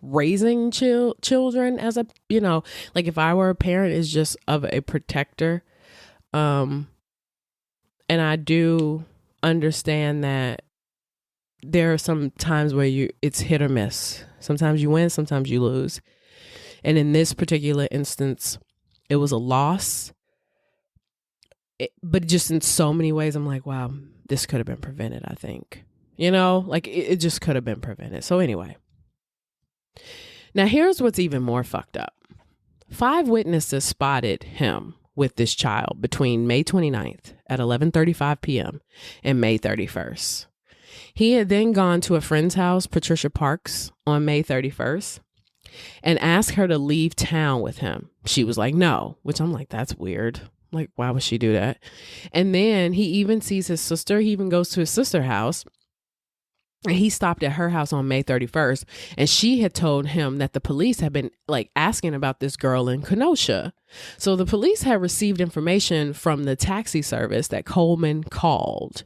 [SPEAKER 1] raising children as like if I were a parent is just of a protector. And I do understand that there are some times where it's hit or miss. Sometimes you win, sometimes you lose. And in this particular instance, it was a loss. But just in so many ways, I'm like, wow, this could have been prevented, I think. Like it just could have been prevented. So anyway. Now here's what's even more fucked up. 5 witnesses spotted him with this child between May 29th at 11:35 p.m. and May 31st. He had then gone to a friend's house, Patricia Parks, on May 31st and asked her to leave town with him. She was like, no, which I'm like, that's weird. Like, why would she do that? And then he even sees his sister. He even goes to his sister's house. And he stopped at her house on May 31st. And she had told him that the police had been like asking about this girl in Kenosha. So the police had received information from the taxi service that Coleman called.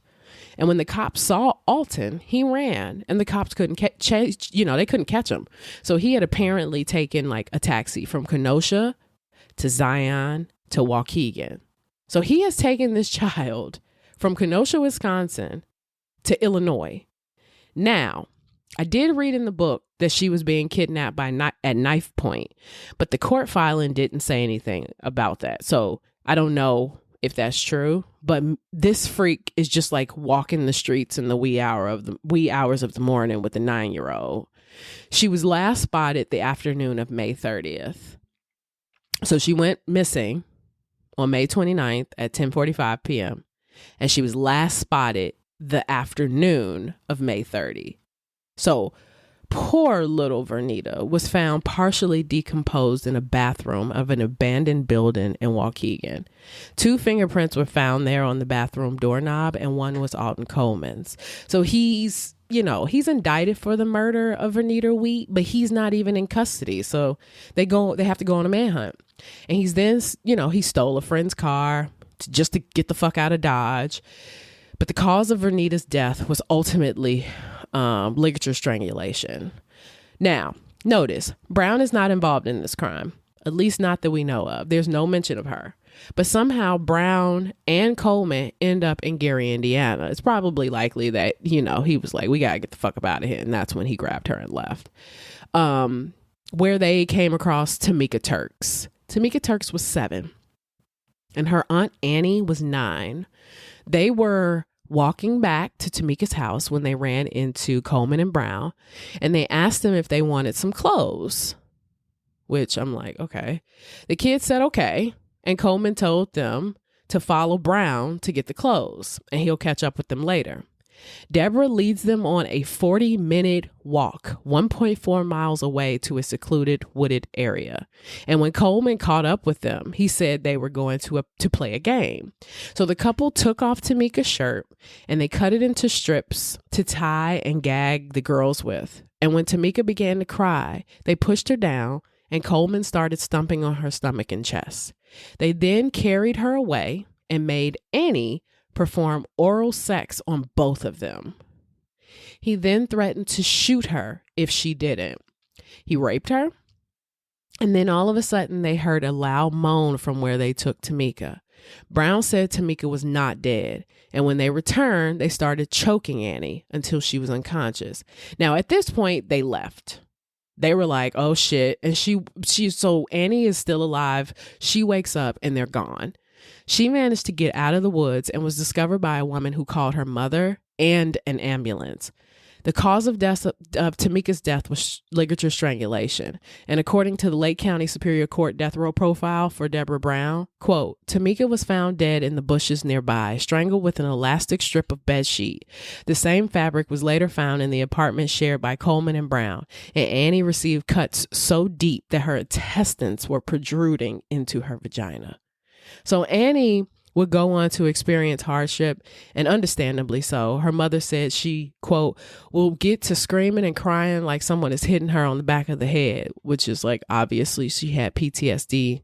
[SPEAKER 1] And when the cops saw Alton, he ran and the cops couldn't they couldn't catch him. So he had apparently taken like a taxi from Kenosha to Zion to Waukegan. So he has taken this child from Kenosha, Wisconsin to Illinois. Now, I did read in the book that she was being kidnapped at knife point, but the court filing didn't say anything about that. So I don't know if that's true, but this freak is just like walking the streets in the wee hours of the morning with a 9-year-old. She was last spotted the afternoon of May 30th. So she went missing on May 29th at 10:45 p.m. and she was last spotted the afternoon of May 30. So poor little Vernita was found partially decomposed in a bathroom of an abandoned building in Waukegan. 2 fingerprints were found there on the bathroom doorknob and one was Alton Coleman's. So he's indicted for the murder of Vernita Wheat, but he's not even in custody. So they have to go on a manhunt. And he's then, he stole a friend's car just to get the fuck out of Dodge. But the cause of Vernita's death was ultimately ligature strangulation. Now, notice, Brown is not involved in this crime, at least not that we know of. There's no mention of her. But somehow Brown and Coleman end up in Gary, Indiana. It's probably likely that, he was like, we got to get the fuck up out of here. And that's when he grabbed her and left. Where they came across Tamika Turks. Tamika Turks was 7. And her aunt Annie was 9. They were walking back to Tamika's house when they ran into Coleman and Brown, and they asked them if they wanted some clothes, which I'm like, okay. The kids said, okay. And Coleman told them to follow Brown to get the clothes and he'll catch up with them later. Debra leads them on a 40-minute walk, 1.4 miles away to a secluded wooded area. And when Coleman caught up with them, he said they were going to play a game. So the couple took off Tamika's shirt and they cut it into strips to tie and gag the girls with. And when Tamika began to cry, they pushed her down and Coleman started stomping on her stomach and chest. They then carried her away and made Annie perform oral sex on both of them. He then threatened to shoot her if she didn't. He raped her, and then all of a sudden they heard a loud moan from where they took Tamika. Brown said Tamika was not dead, and when they returned, they started choking Annie until she was unconscious. Now, at this point, they left. They were like, oh shit. And so Annie is still alive. She wakes up and they're gone. She managed to get out of the woods and was discovered by a woman who called her mother and an ambulance. The cause of Tamika's death was ligature strangulation. And according to the Lake County Superior Court death row profile for Debra Brown, quote, Tamika was found dead in the bushes nearby, strangled with an elastic strip of bedsheet. The same fabric was later found in the apartment shared by Coleman and Brown, and Annie received cuts so deep that her intestines were protruding into her vagina. So Annie would go on to experience hardship, and understandably so. Her mother said she, quote, will get to screaming and crying like someone is hitting her on the back of the head, which is like, obviously she had PTSD.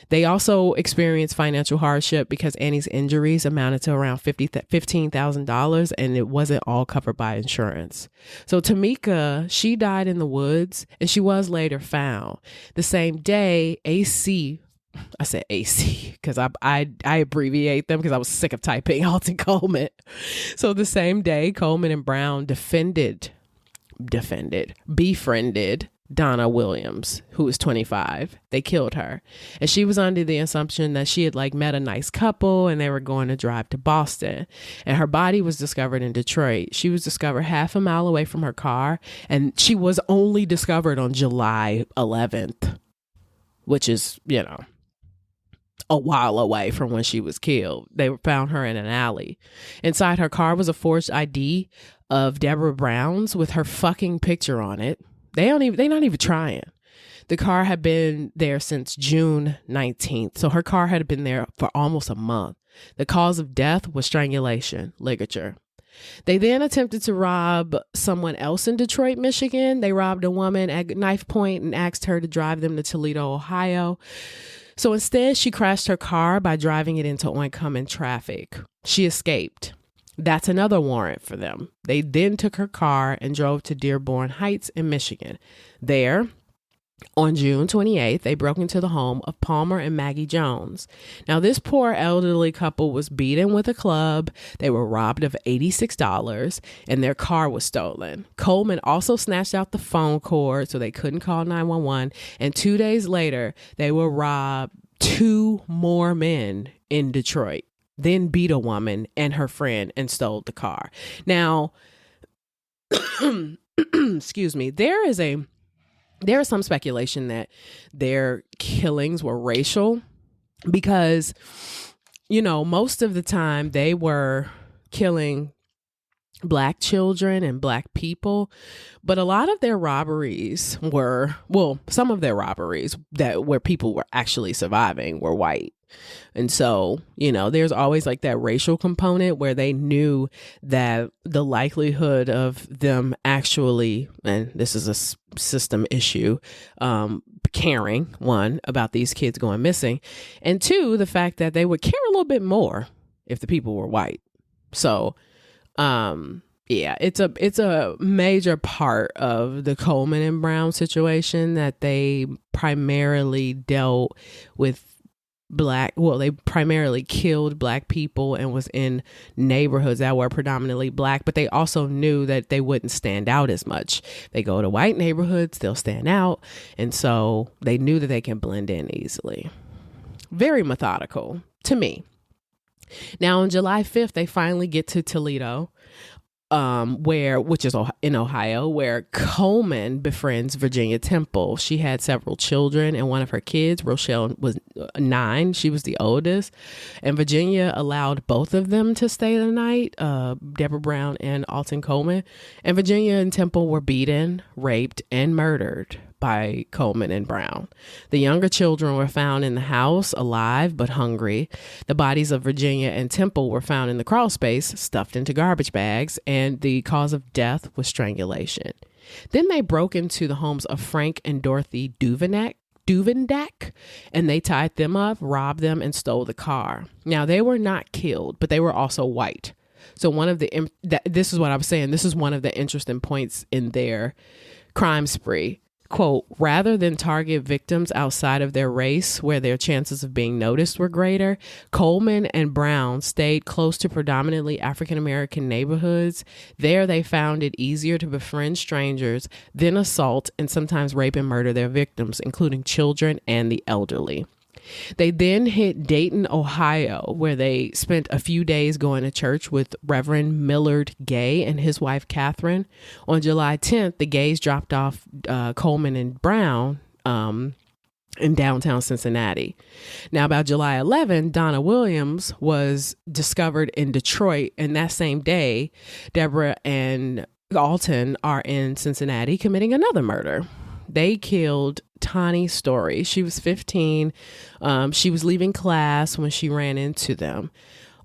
[SPEAKER 1] They also experienced financial hardship because Annie's injuries amounted to around $15,000, and it wasn't all covered by insurance. So Tamika, she died in the woods, and she was later found. The same day, I said AC because I abbreviate them because I was sick of typing Alton Coleman. So the same day, Coleman and Brown befriended Donna Williams, who was 25. They killed her. And she was under the assumption that she had met a nice couple and they were going to drive to Boston. And her body was discovered in Detroit. She was discovered half a mile away from her car. And she was only discovered on July 11th, which is, a while away from when she was killed. They found her in an alley. Inside her car was a forged ID of Debra Brown's with her fucking picture on it. They're not even trying. The car had been there since June 19th. So her car had been there for almost a month. The cause of death was strangulation, ligature. They then attempted to rob someone else in Detroit, Michigan. They robbed a woman at knife point and asked her to drive them to Toledo, Ohio. So instead, she crashed her car by driving it into oncoming traffic. She escaped. That's another warrant for them. They then took her car and drove to Dearborn Heights in Michigan. There, on June 28th, they broke into the home of Palmer and Maggie Jones. Now, this poor elderly couple was beaten with a club. They were robbed of $86 and their car was stolen. Coleman also snatched out the phone cord so they couldn't call 911. And 2 days later, they were robbed 2 more men in Detroit, then beat a woman and her friend and stole the car. Now, excuse me, there is some speculation that their killings were racial because, most of the time they were killing Black children and Black people. But a lot of their robberies some of their robberies where people were actually surviving were white. And so, there's always that racial component where they knew that the likelihood of them actually, and this is a system issue, caring, one, about these kids going missing, and two, the fact that they would care a little bit more if the people were white. So, yeah, it's a major part of the Coleman and Brown situation that they primarily dealt with they primarily killed Black people and was in neighborhoods that were predominantly Black, but they also knew that they wouldn't stand out as much. They go to white neighborhoods, they'll stand out. And so they knew that they can blend in easily. Very methodical to me. Now on July 5th, they finally get to Toledo. which is in Ohio, where Coleman befriends Virginia Temple. She had several children, and one of her kids, Rochelle, was 9. She was the oldest, and Virginia allowed both of them to stay the night, Debra Brown and Alton Coleman. And Virginia and Temple were beaten, raped, and murdered by Coleman and Brown. The younger children were found in the house, alive but hungry. The bodies of Virginia and Temple were found in the crawl space, stuffed into garbage bags, and the cause of death was strangulation. Then they broke into the homes of Frank and Dorothy Duvendak, and they tied them up, robbed them, and stole the car. Now, they were not killed, but they were also white. So this is what I was saying. This is one of the interesting points in their crime spree. Quote, rather than target victims outside of their race where their chances of being noticed were greater, Coleman and Brown stayed close to predominantly African-American neighborhoods. There they found it easier to befriend strangers, then assault and sometimes rape and murder their victims, including children and the elderly. They then hit Dayton, Ohio, where they spent a few days going to church with Reverend Millard Gay and his wife, Catherine. On July 10th, the Gays dropped off Coleman and Brown in downtown Cincinnati. Now, about July 11th, Donna Williams was discovered in Detroit, and that same day, Debra and Alton are in Cincinnati committing another murder. They killed Tani Story. She was 15. She was leaving class when she ran into them.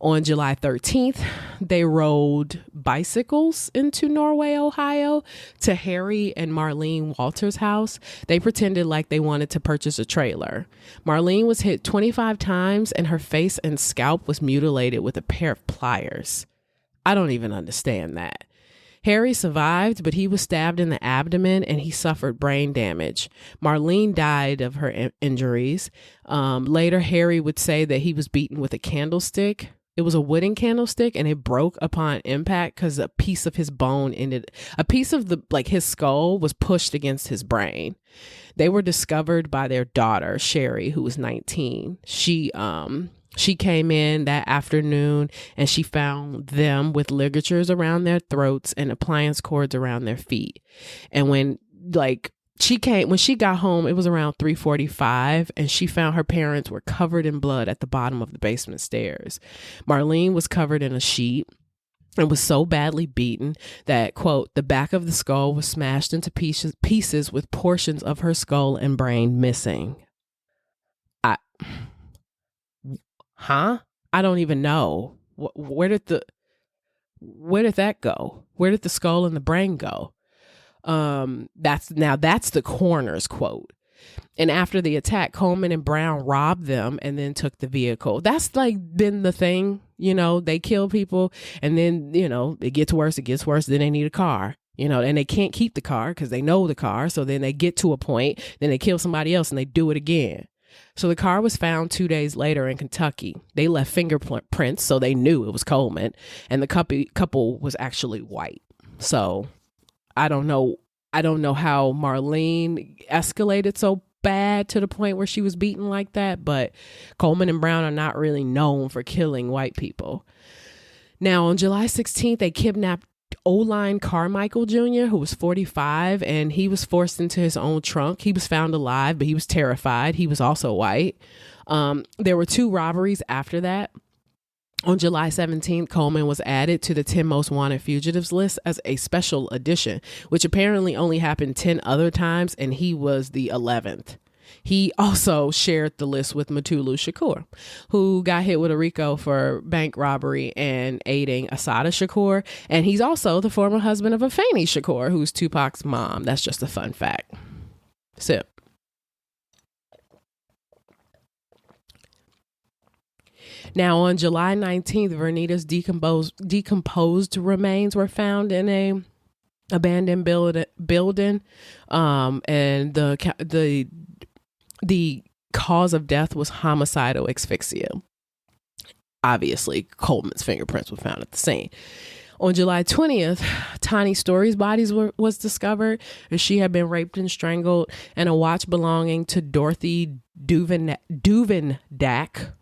[SPEAKER 1] On July 13th, they rode bicycles into Norway, Ohio, to Harry and Marlene Walters' house. They pretended like they wanted to purchase a trailer. Marlene was hit 25 times, and her face and scalp was mutilated with a pair of pliers. I don't even understand that. Harry survived, but he was stabbed in the abdomen and he suffered brain damage. Marlene died of her injuries. Later, Harry would say that he was beaten with a candlestick. It was a wooden candlestick, and it broke upon impact because a piece of his bone his skull was pushed against his brain. They were discovered by their daughter, Sherry, who was 19. She came in that afternoon and she found them with ligatures around their throats and appliance cords around their feet. And when she got home, it was around 3:45, and she found her parents were covered in blood at the bottom of the basement stairs. Marlene was covered in a sheet and was so badly beaten that, quote, the back of the skull was smashed into pieces with portions of her skull and brain missing. I don't even know. Where did that go? Where did the skull and the brain go? That's the coroner's quote. And after the attack, Coleman and Brown robbed them and then took the vehicle. That's been the thing, they kill people and then, it gets worse. Then they need a car, and they can't keep the car because they know the car. So then they get to a point, then they kill somebody else and they do it again. So the car was found 2 days later in Kentucky. They left fingerprints, so they knew it was Coleman, and the couple was actually white. So I don't know how Marlene escalated so bad to the point where she was beaten like that, but Coleman and Brown are not really known for killing white people. Now, on July 16th, they kidnapped Oline Carmichael Jr., who was 45, and he was forced into his own trunk. He was found alive, but he was terrified. He was also white. There were 2 robberies after that. On July 17th, Coleman was added to the 10 most wanted fugitives list as a special edition, which apparently only happened 10 other times, and he was the 11th. He also shared the list with Mutulu Shakur, who got hit with a RICO for bank robbery and aiding Assata Shakur. And he's also the former husband of Afeni Shakur, who's Tupac's mom. That's just a fun fact. Sip. Now, on July 19th, Vernita's decomposed remains were found in a abandoned building, and the cause of death was homicidal asphyxia. Obviously, Coleman's fingerprints were found at the scene. On July 20th, Tani Story's body was discovered, and she had been raped and strangled, and a watch belonging to Dorothy Duvendak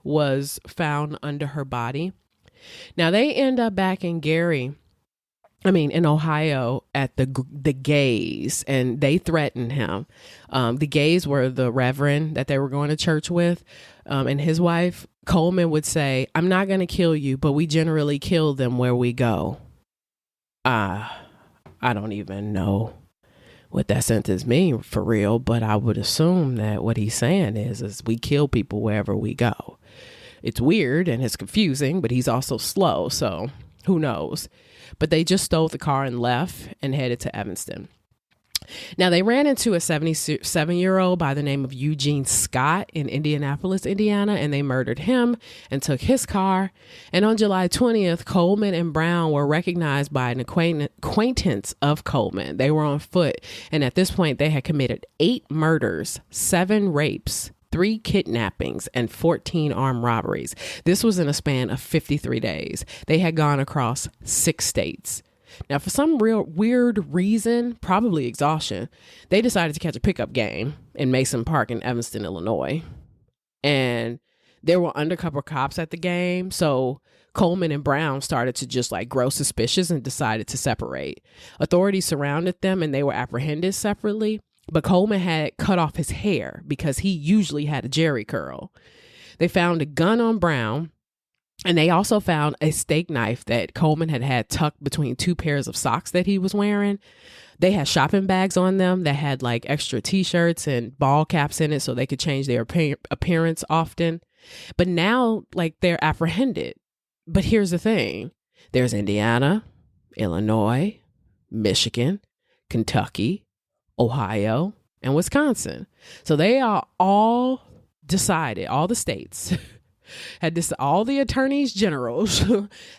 [SPEAKER 1] was found under her body. Now, they end up back in Gary in Ohio at the gays, and they threatened him. The gays were the reverend that they were going to church with, and his wife. Coleman would say, "I'm not going to kill you, but we generally kill them where we go." I don't even know what that sentence means for real, but I would assume that what he's saying is we kill people wherever we go. It's weird and it's confusing, but he's also slow, so who knows? But they just stole the car and left and headed to Evanston. Now, they ran into a 77-year-old by the name of Eugene Scott in Indianapolis, Indiana, and they murdered him and took his car. And on July 20th, Coleman and Brown were recognized by an acquaintance of Coleman. They were on foot, and at this point, they had committed 8 murders, 7 rapes, 3 kidnappings, and 14 armed robberies. This was in a span of 53 days. They had gone across 6 states. Now, for some real weird reason, probably exhaustion, they decided to catch a pickup game in Mason Park in Evanston, Illinois. And there were undercover cops at the game. So Coleman and Brown started to just grow suspicious and decided to separate. Authorities surrounded them and they were apprehended separately. But Coleman had cut off his hair because he usually had a jerry curl. They found a gun on Brown. And they also found a steak knife that Coleman had tucked between 2 pairs of socks that he was wearing. They had shopping bags on them that had extra t-shirts and ball caps in it so they could change their appearance often. But now, they're apprehended. But here's the thing. There's Indiana, Illinois, Michigan, Kentucky, Ohio, and Wisconsin. So they are all decided, all the states all the attorneys generals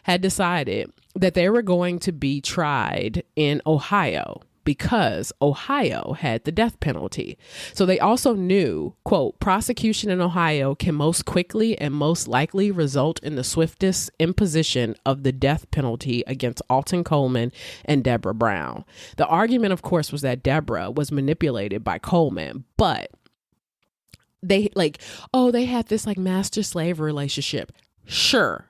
[SPEAKER 1] had decided that they were going to be tried in Ohio because Ohio had the death penalty. So they also knew, quote, prosecution in Ohio can most quickly and most likely result in the swiftest imposition of the death penalty against Alton Coleman and Debra Brown. The argument, of course, was that Debra was manipulated by Coleman, but they they had this master slave relationship. Sure.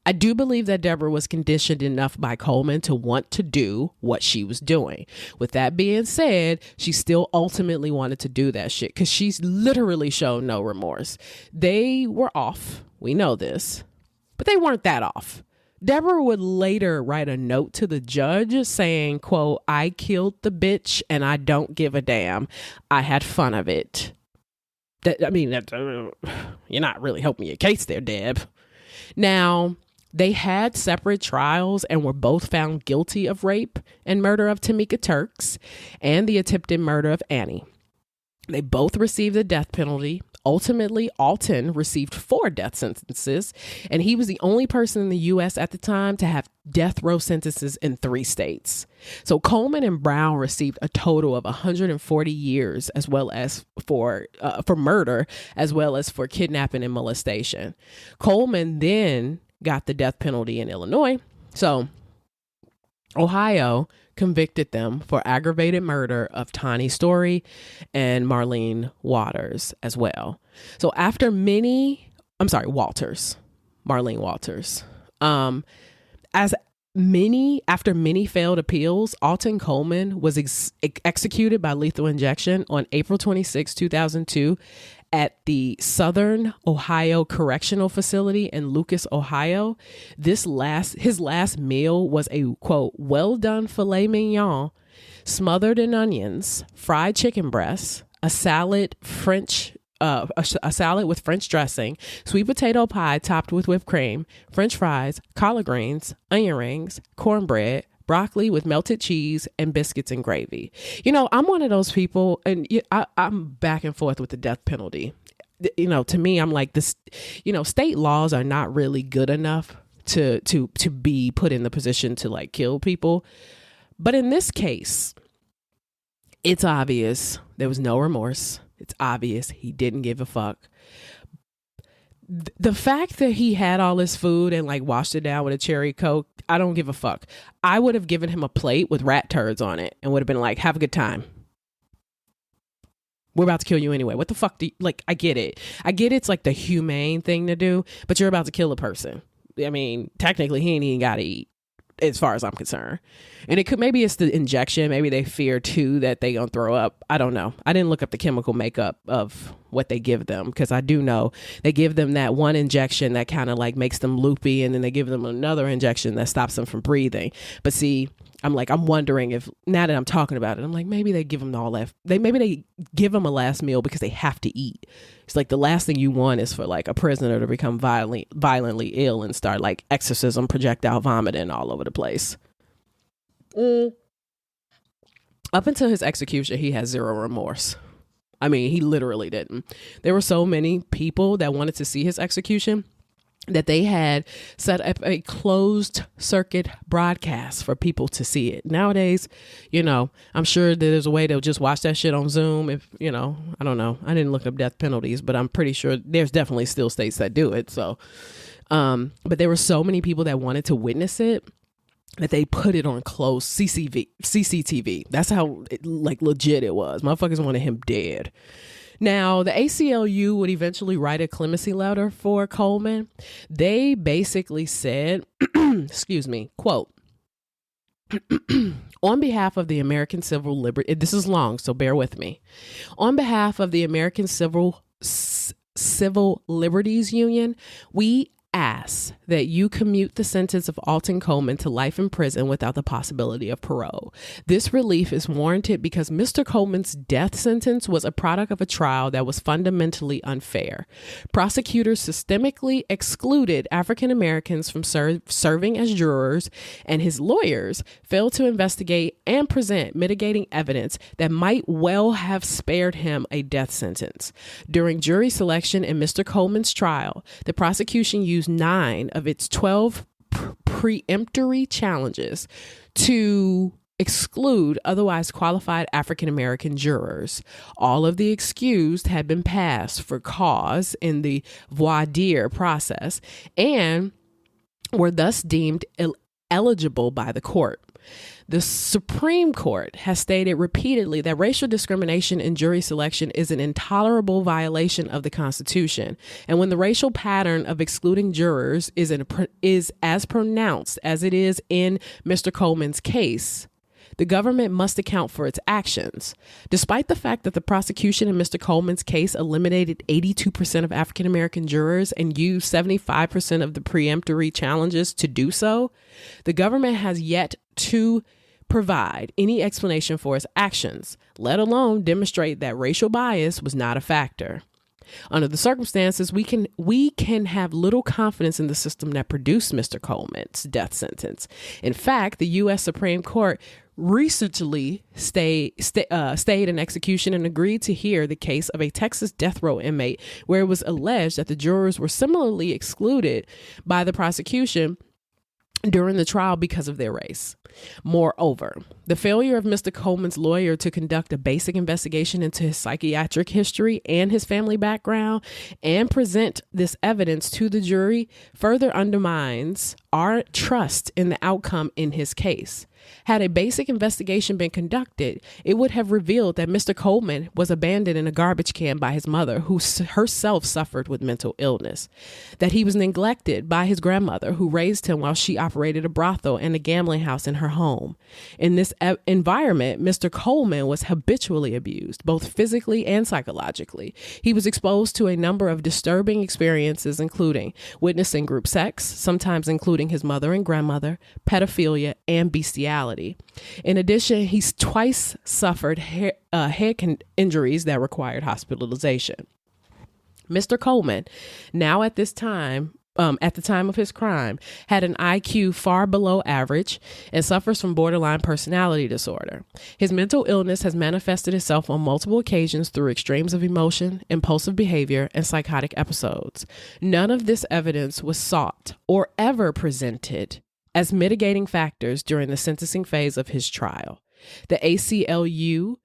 [SPEAKER 1] I do believe that Debra was conditioned enough by Coleman to want to do what she was doing. With that being said, she still ultimately wanted to do that shit because she's literally shown no remorse. They were off. We know this, but they weren't that off. Debra would later write a note to the judge saying, quote, "I killed the bitch and I don't give a damn. I had fun of it." You're not really helping your case there, Deb. Now, they had separate trials and were both found guilty of rape and murder of Tamika Turks and the attempted murder of Annie. They both received the death penalty. Ultimately, Alton received 4 death sentences, and he was the only person in the U.S. at the time to have death row sentences in 3 states. So Coleman and Brown received a total of 140 years, as well as for murder, as well as for kidnapping and molestation. Coleman then got the death penalty in Illinois. So Ohio convicted them for aggravated murder of Tawny Story and Marlene Waters as well. So after Marlene Walters. After many failed appeals, Alton Coleman was executed by lethal injection on April 26, 2002 at the Southern Ohio Correctional Facility in Lucas, Ohio. His last meal was a, quote, well-done filet mignon smothered in onions, fried chicken breasts, a salad with French dressing, sweet potato pie topped with whipped cream, French fries, collard greens, onion rings, cornbread, broccoli with melted cheese, and biscuits and gravy. I'm one of those people, and I'm back and forth with the death penalty. To me, I'm like this, state laws are not really good enough to be put in the position to kill people. But in this case, it's obvious there was no remorse. It's obvious he didn't give a fuck. The fact that he had all his food and washed it down with a cherry Coke, I don't give a fuck. I would have given him a plate with rat turds on it and would have been like, have a good time. We're about to kill you anyway. What the fuck do you, I get it. I get it's the humane thing to do, but you're about to kill a person. Technically he ain't even got to eat. as far as I'm concerned. And maybe it's the injection. Maybe they fear too that they gonna throw up. I don't know. I didn't look up the chemical makeup of what they give them, because I do know they give them that one injection that kind of like makes them loopy, and then they give them another injection that stops them from breathing. But see, I'm wondering if, now that I'm talking about it, I'm like, maybe they give them maybe they give them a last meal because they have to eat. It's like the last thing you want is for like a prisoner to become violently ill and start like exorcism, projectile vomiting all over the place. Up until his execution, he has zero remorse. I mean, he literally didn't. There were so many people that wanted to see his execution that they had set up a closed circuit broadcast for people to see it. Nowadays, I'm sure that there's a way to just watch that shit on Zoom. If, I don't know. I didn't look up death penalties, but I'm pretty sure there's definitely still states that do it. So, but there were so many people that wanted to witness it that they put it on closed CCTV. That's how legit it was. Motherfuckers wanted him dead. Now, the ACLU would eventually write a clemency letter for Coleman. They basically said, excuse me, quote, on behalf of the American Civil Liberty, this is long, so bear with me. On behalf of the American Civil Liberties Union, we ask that you commute the sentence of Alton Coleman to life in prison without the possibility of parole. This relief is warranted because Mr. Coleman's death sentence was a product of a trial that was fundamentally unfair. Prosecutors systemically excluded African Americans from serving as jurors, and his lawyers failed to investigate and present mitigating evidence that might well have spared him a death sentence. During jury selection in Mr. Coleman's trial, the prosecution used 9 of its 12 preemptory challenges to exclude otherwise qualified African American jurors. All of the excused had been passed for cause in the voir dire process and were thus deemed eligible by the court. The Supreme Court has stated repeatedly that racial discrimination in jury selection is an intolerable violation of the Constitution. And when the racial pattern of excluding jurors is as pronounced as it is in Mr. Coleman's case, the government must account for its actions. Despite the fact that the prosecution in Mr. Coleman's case eliminated 82% of African American jurors and used 75% of the preemptory challenges to do so, the government has yet to provide any explanation for its actions, let alone demonstrate that racial bias was not a factor. Under the circumstances, we can have little confidence in the system that produced Mr. Coleman's death sentence. In fact, the U.S. Supreme Court recently stayed an execution and agreed to hear the case of a Texas death row inmate where it was alleged that the jurors were similarly excluded by the prosecution during the trial because of their race. Moreover, the failure of Mr. Coleman's lawyer to conduct a basic investigation into his psychiatric history and his family background and present this evidence to the jury further undermines our trust in the outcome in his case. Had a basic investigation been conducted, it would have revealed that Mr. Coleman was abandoned in a garbage can by his mother, who herself suffered with mental illness, that he was neglected by his grandmother, who raised him while she operated a brothel and a gambling house in her home. In this environment, Mr. Coleman was habitually abused, both physically and psychologically. He was exposed to a number of disturbing experiences, including witnessing group sex, sometimes including his mother and grandmother, pedophilia, and bestiality. In addition, he's twice suffered head injuries that required hospitalization. Mr. Coleman, now at this time, at the time of his crime, had an IQ far below average and suffers from borderline personality disorder. His mental illness has manifested itself on multiple occasions through extremes of emotion, impulsive behavior, and psychotic episodes. None of this evidence was sought or ever presented as mitigating factors during the sentencing phase of his trial. The ACLU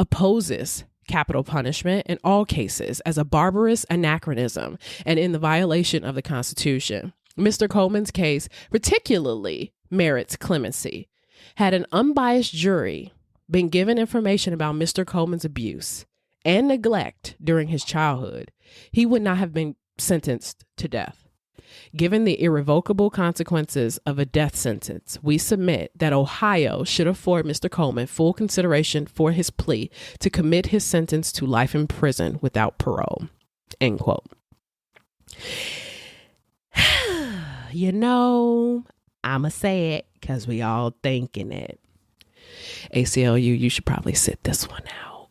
[SPEAKER 1] opposes capital punishment in all cases as a barbarous anachronism and in the violation of the Constitution. Mr. Coleman's case particularly merits clemency. Had an unbiased jury been given information about Mr. Coleman's abuse and neglect during his childhood, he would not have been sentenced to death. Given the irrevocable consequences of a death sentence, we submit that Ohio should afford Mr. Coleman full consideration for his plea to commit his sentence to life in prison without parole. End quote. You know, I'ma say it because we all thinking it. ACLU, you should probably sit this one out.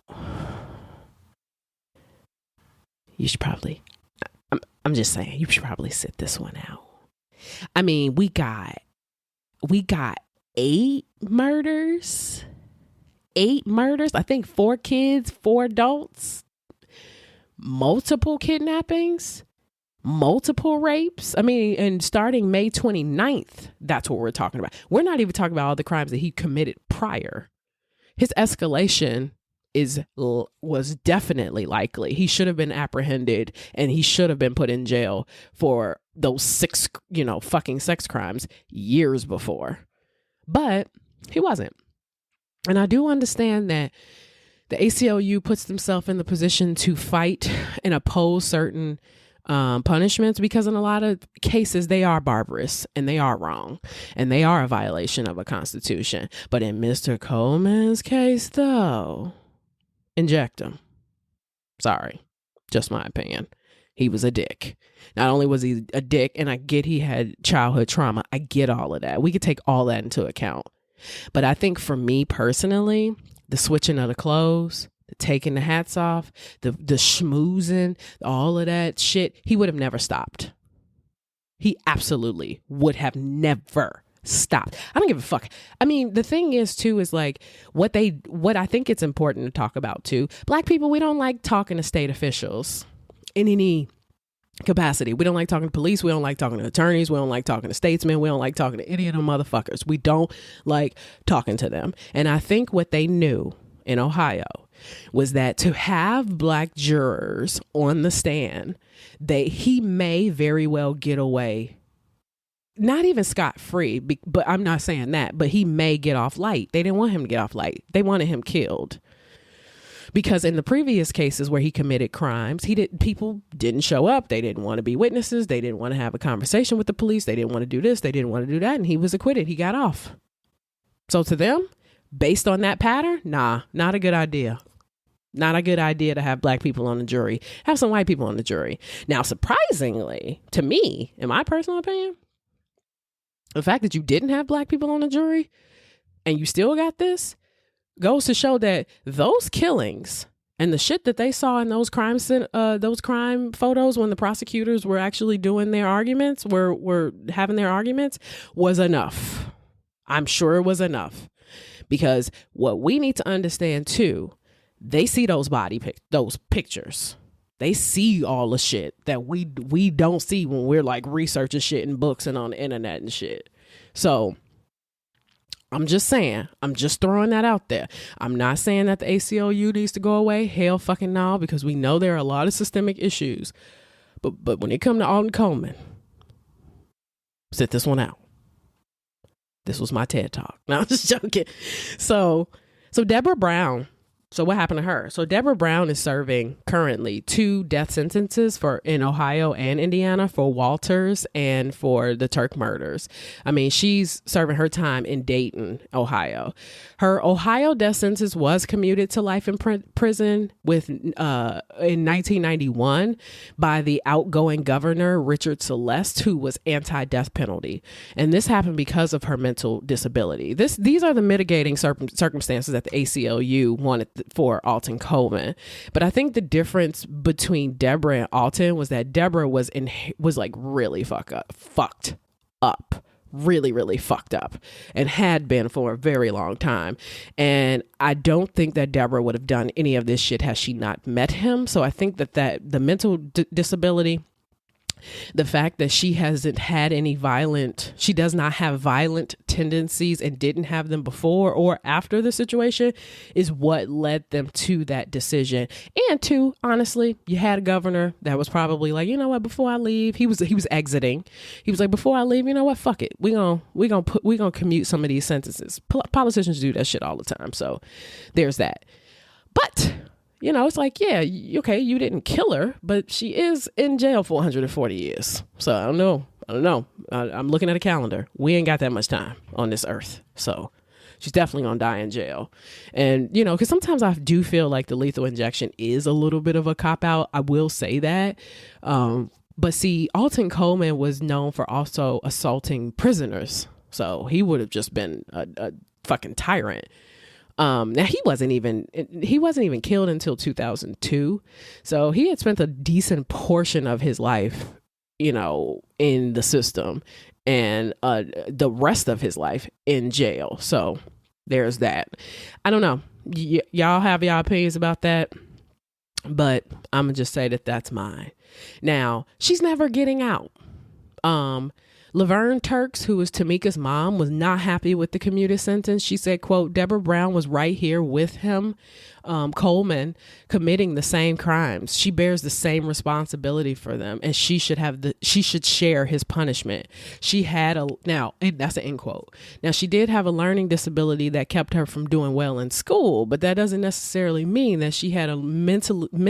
[SPEAKER 1] You should probably, I'm just saying, you should probably sit this one out. I mean, we got 8 murders. 8 murders. I think 4 kids, 4 adults, multiple kidnappings, multiple rapes. I mean, and starting May 29th, that's what we're talking about. We're not even talking about all the crimes that he committed prior. His escalation was definitely likely. He should have been apprehended and he should have been put in jail for those 6, fucking sex crimes years before. But he wasn't. And I do understand that the ACLU puts themselves in the position to fight and oppose certain punishments because in a lot of cases they are barbarous and they are wrong and they are a violation of a constitution. But in Mr. Coleman's case, though, inject him. Sorry, just my opinion. He was a dick. Not only was he a dick, and I get he had childhood trauma. I get all of that. We could take all that into account. But I think for me personally, the switching of the clothes, the taking the hats off, the schmoozing, all of that shit, he would have never stopped. He absolutely would have never stopped. I don't give a fuck. I mean, the thing is too, is like what I think it's important to talk about too. Black people, we don't like talking to state officials in any capacity. We don't like talking to police. We don't like talking to attorneys. We don't like talking to statesmen. We don't like talking to any of them motherfuckers. We don't like talking to them. And I think what they knew in Ohio was that to have black jurors on the stand, he may very well get away, not even scot-free, but I'm not saying that, but he may get off light. They didn't want him to get off light. They wanted him killed. Because in the previous cases where he committed crimes, people didn't show up. They didn't want to be witnesses. They didn't want to have a conversation with the police. They didn't want to do this. They didn't want to do that. And he was acquitted. He got off. So to them, based on that pattern, nah, not a good idea. Not a good idea to have black people on the jury. Have some white people on the jury. Now, surprisingly, to me, in my personal opinion, the fact that you didn't have black people on the jury and you still got this goes to show that those killings and the shit that they saw in those crime photos when the prosecutors were actually doing their arguments, were having their arguments, was enough. I'm sure it was enough. Because what we need to understand too, they see those those pictures. They see all the shit that we don't see when we're like researching shit in books and on the internet and shit. So I'm just saying, I'm just throwing that out there. I'm not saying that the ACLU needs to go away. Hell fucking no, because we know there are a lot of systemic issues. But when it comes to Alton Coleman, sit this one out. This was my TED Talk. No, I'm just joking. So Debra Brown. So what happened to her? So Debra Brown is serving currently 2 death sentences in Ohio and Indiana for Walters and for the Turk murders. I mean, she's serving her time in Dayton, Ohio. Her Ohio death sentence was commuted to life in prison in 1991 by the outgoing governor, Richard Celeste, who was anti-death penalty. And this happened because of her mental disability. These are the mitigating circumstances that the ACLU wanted for Alton Coleman. But I think the difference between Debra and Alton was that Debra was like really fucked up, really fucked up, and had been for a very long time. And I don't think that Debra would have done any of this shit had she not met him. So I think that the mental disability, the fact that she hasn't had she does not have violent tendencies and didn't have them before or after the situation, is what led them to that decision. And two, honestly, you had a governor that was probably like, you know what, before I leave, he was exiting. He was like, before I leave, you know what, fuck it. We gonna commute some of these sentences. Politicians do that shit all the time. So there's that. But It's like, yeah, okay, you didn't kill her, but she is in jail for 140 years. So I don't know. I'm looking at a calendar. We ain't got that much time on this earth. So she's definitely going to die in jail. And, because sometimes I do feel like the lethal injection is a little bit of a cop out. I will say that. But see, Alton Coleman was known for also assaulting prisoners. So he would have just been a fucking tyrant. Now he wasn't even killed until 2002. So he had spent a decent portion of his life, in the system, and the rest of his life in jail. So there's that. I don't know. Y'all have y'all opinions about that, but I'm gonna just say that that's mine. Now, she's never getting out. Laverne Turks, who was Tamika's mom, was not happy with the commuted sentence. She said, quote, Debra Brown was right here with him, Coleman, committing the same crimes. She bears the same responsibility for them, and she should share his punishment. And that's an end quote. Now, she did have a learning disability that kept her from doing well in school, but that doesn't necessarily mean that she had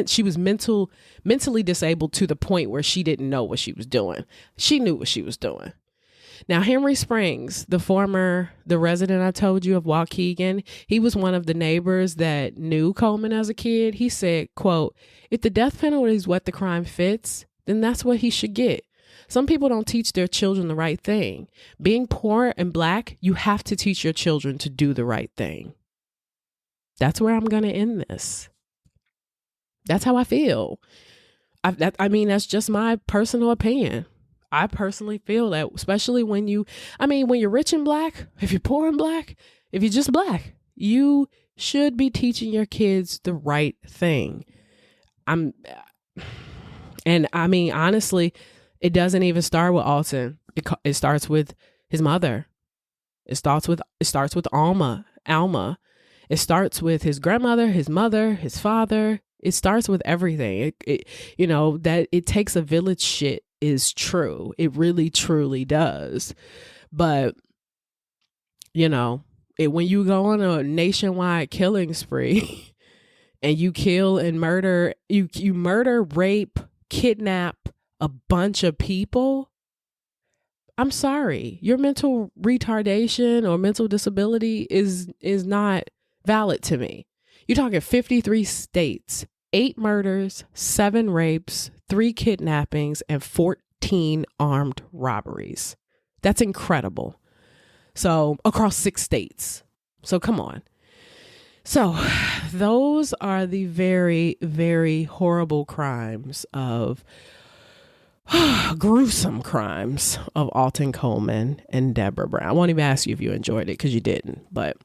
[SPEAKER 1] she was mentally disabled to the point where she didn't know what she was doing. She knew what she was doing. Now, Henry Springs, the resident I told you of Waukegan, he was one of the neighbors that knew Coleman as a kid. He said, quote, if the death penalty is what the crime fits, then that's what he should get. Some people don't teach their children the right thing. Being poor and Black, you have to teach your children to do the right thing. That's where I'm going to end this. That's how I feel. That's just my personal opinion. I personally feel that, especially when you're rich and Black, if you're poor and Black, if you're just Black, you should be teaching your kids the right thing. Honestly, it doesn't even start with Alton. It starts with his mother. It starts with Alma. It starts with his grandmother, his mother, his father. It starts with everything. That it takes a village shit is true. It really, truly does. But, when you go on a nationwide killing spree and you kill and murder, you murder, rape, kidnap a bunch of people, I'm sorry, your mental retardation or mental disability is not valid to me. You're talking 53 states, 8 murders, 7 rapes, 3 kidnappings, and 14 armed robberies. That's incredible. So across 6 states. So come on. So those are the very, very horrible crimes of gruesome crimes of Alton Coleman and Debra Brown. I won't even ask you if you enjoyed it because you didn't, but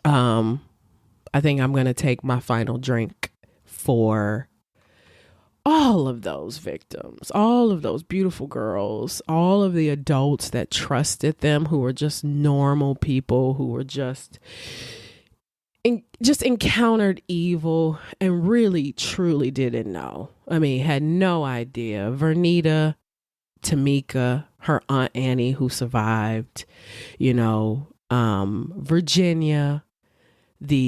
[SPEAKER 1] I think I'm going to take my final drink for all of those victims, all of those beautiful girls, all of the adults that trusted them, who were just normal people, who were just encountered evil and really, truly didn't know. Had no idea. Vernita, Tamika, her Aunt Annie, who survived, Virginia, the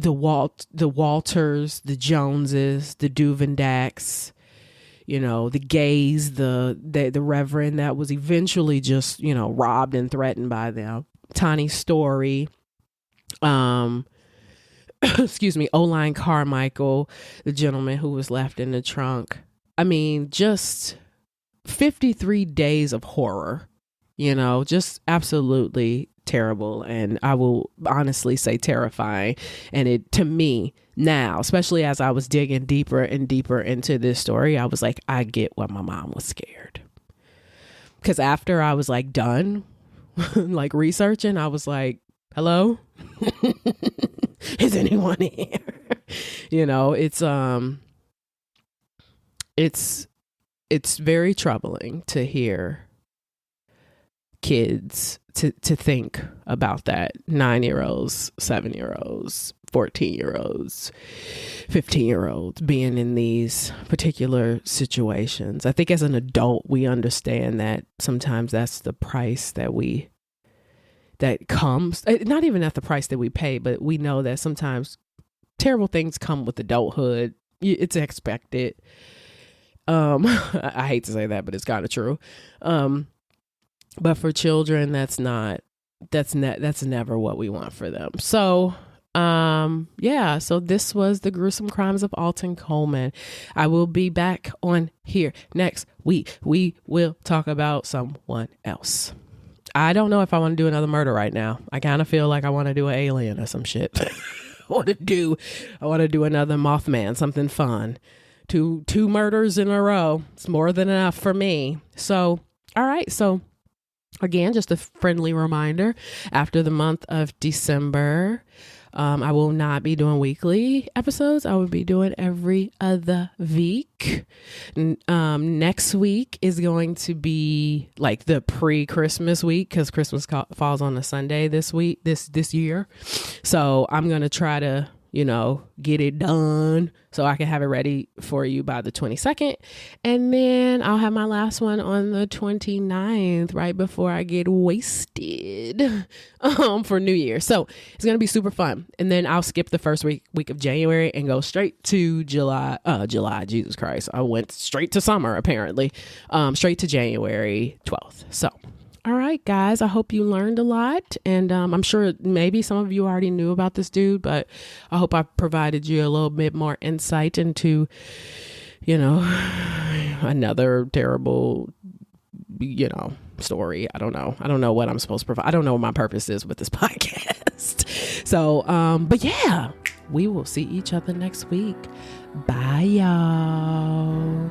[SPEAKER 1] Walters, the Joneses, the Duvendaks, the Gays, the Reverend that was eventually just, robbed and threatened by them. Tani Story, Oline Carmichael, the gentleman who was left in the trunk. Just 53 days of horror, just absolutely terrible, and I will honestly say terrifying. And it, to me now, especially as I was digging deeper and deeper into this story, I was like, I get why my mom was scared. Because after I was like done like researching, I was like, hello? Is anyone here? It's very troubling to hear kids to think about that. 9-year-olds, 7-year-olds, 14-year-olds, 15-year-olds being in these particular situations. I think as an adult, we understand that sometimes that's the price that comes, not even at the price that we pay, but we know that sometimes terrible things come with adulthood. It's expected. I hate to say that, but it's kind of true. But for children, that's never what we want for them. So, so this was the Gruesome Crimes of Alton Coleman. I will be back on here next week. We will talk about someone else. I don't know if I want to do another murder right now. I kind of feel like I want to do an alien or some shit. I want to do another Mothman, something fun. Two murders in a row. It's more than enough for me. So, all right. So again, just a friendly reminder, after the month of December, I will not be doing weekly episodes. I will be doing every other week. Next week is going to be like the pre-Christmas week, because Christmas falls on a Sunday this year. So I'm going to try to, get it done so I can have it ready for you by the 22nd. And then I'll have my last one on the 29th, right before I get wasted for New Year. So it's going to be super fun. And then I'll skip the first week of January and go straight to July, Jesus Christ. I went straight to summer, apparently, straight to January 12th. So, all right, guys, I hope you learned a lot. And I'm sure maybe some of you already knew about this dude, but I hope I provided you a little bit more insight into, another terrible, story. I don't know what I'm supposed to provide. I don't know what my purpose is with this podcast. So, but yeah, we will see each other next week. Bye, y'all.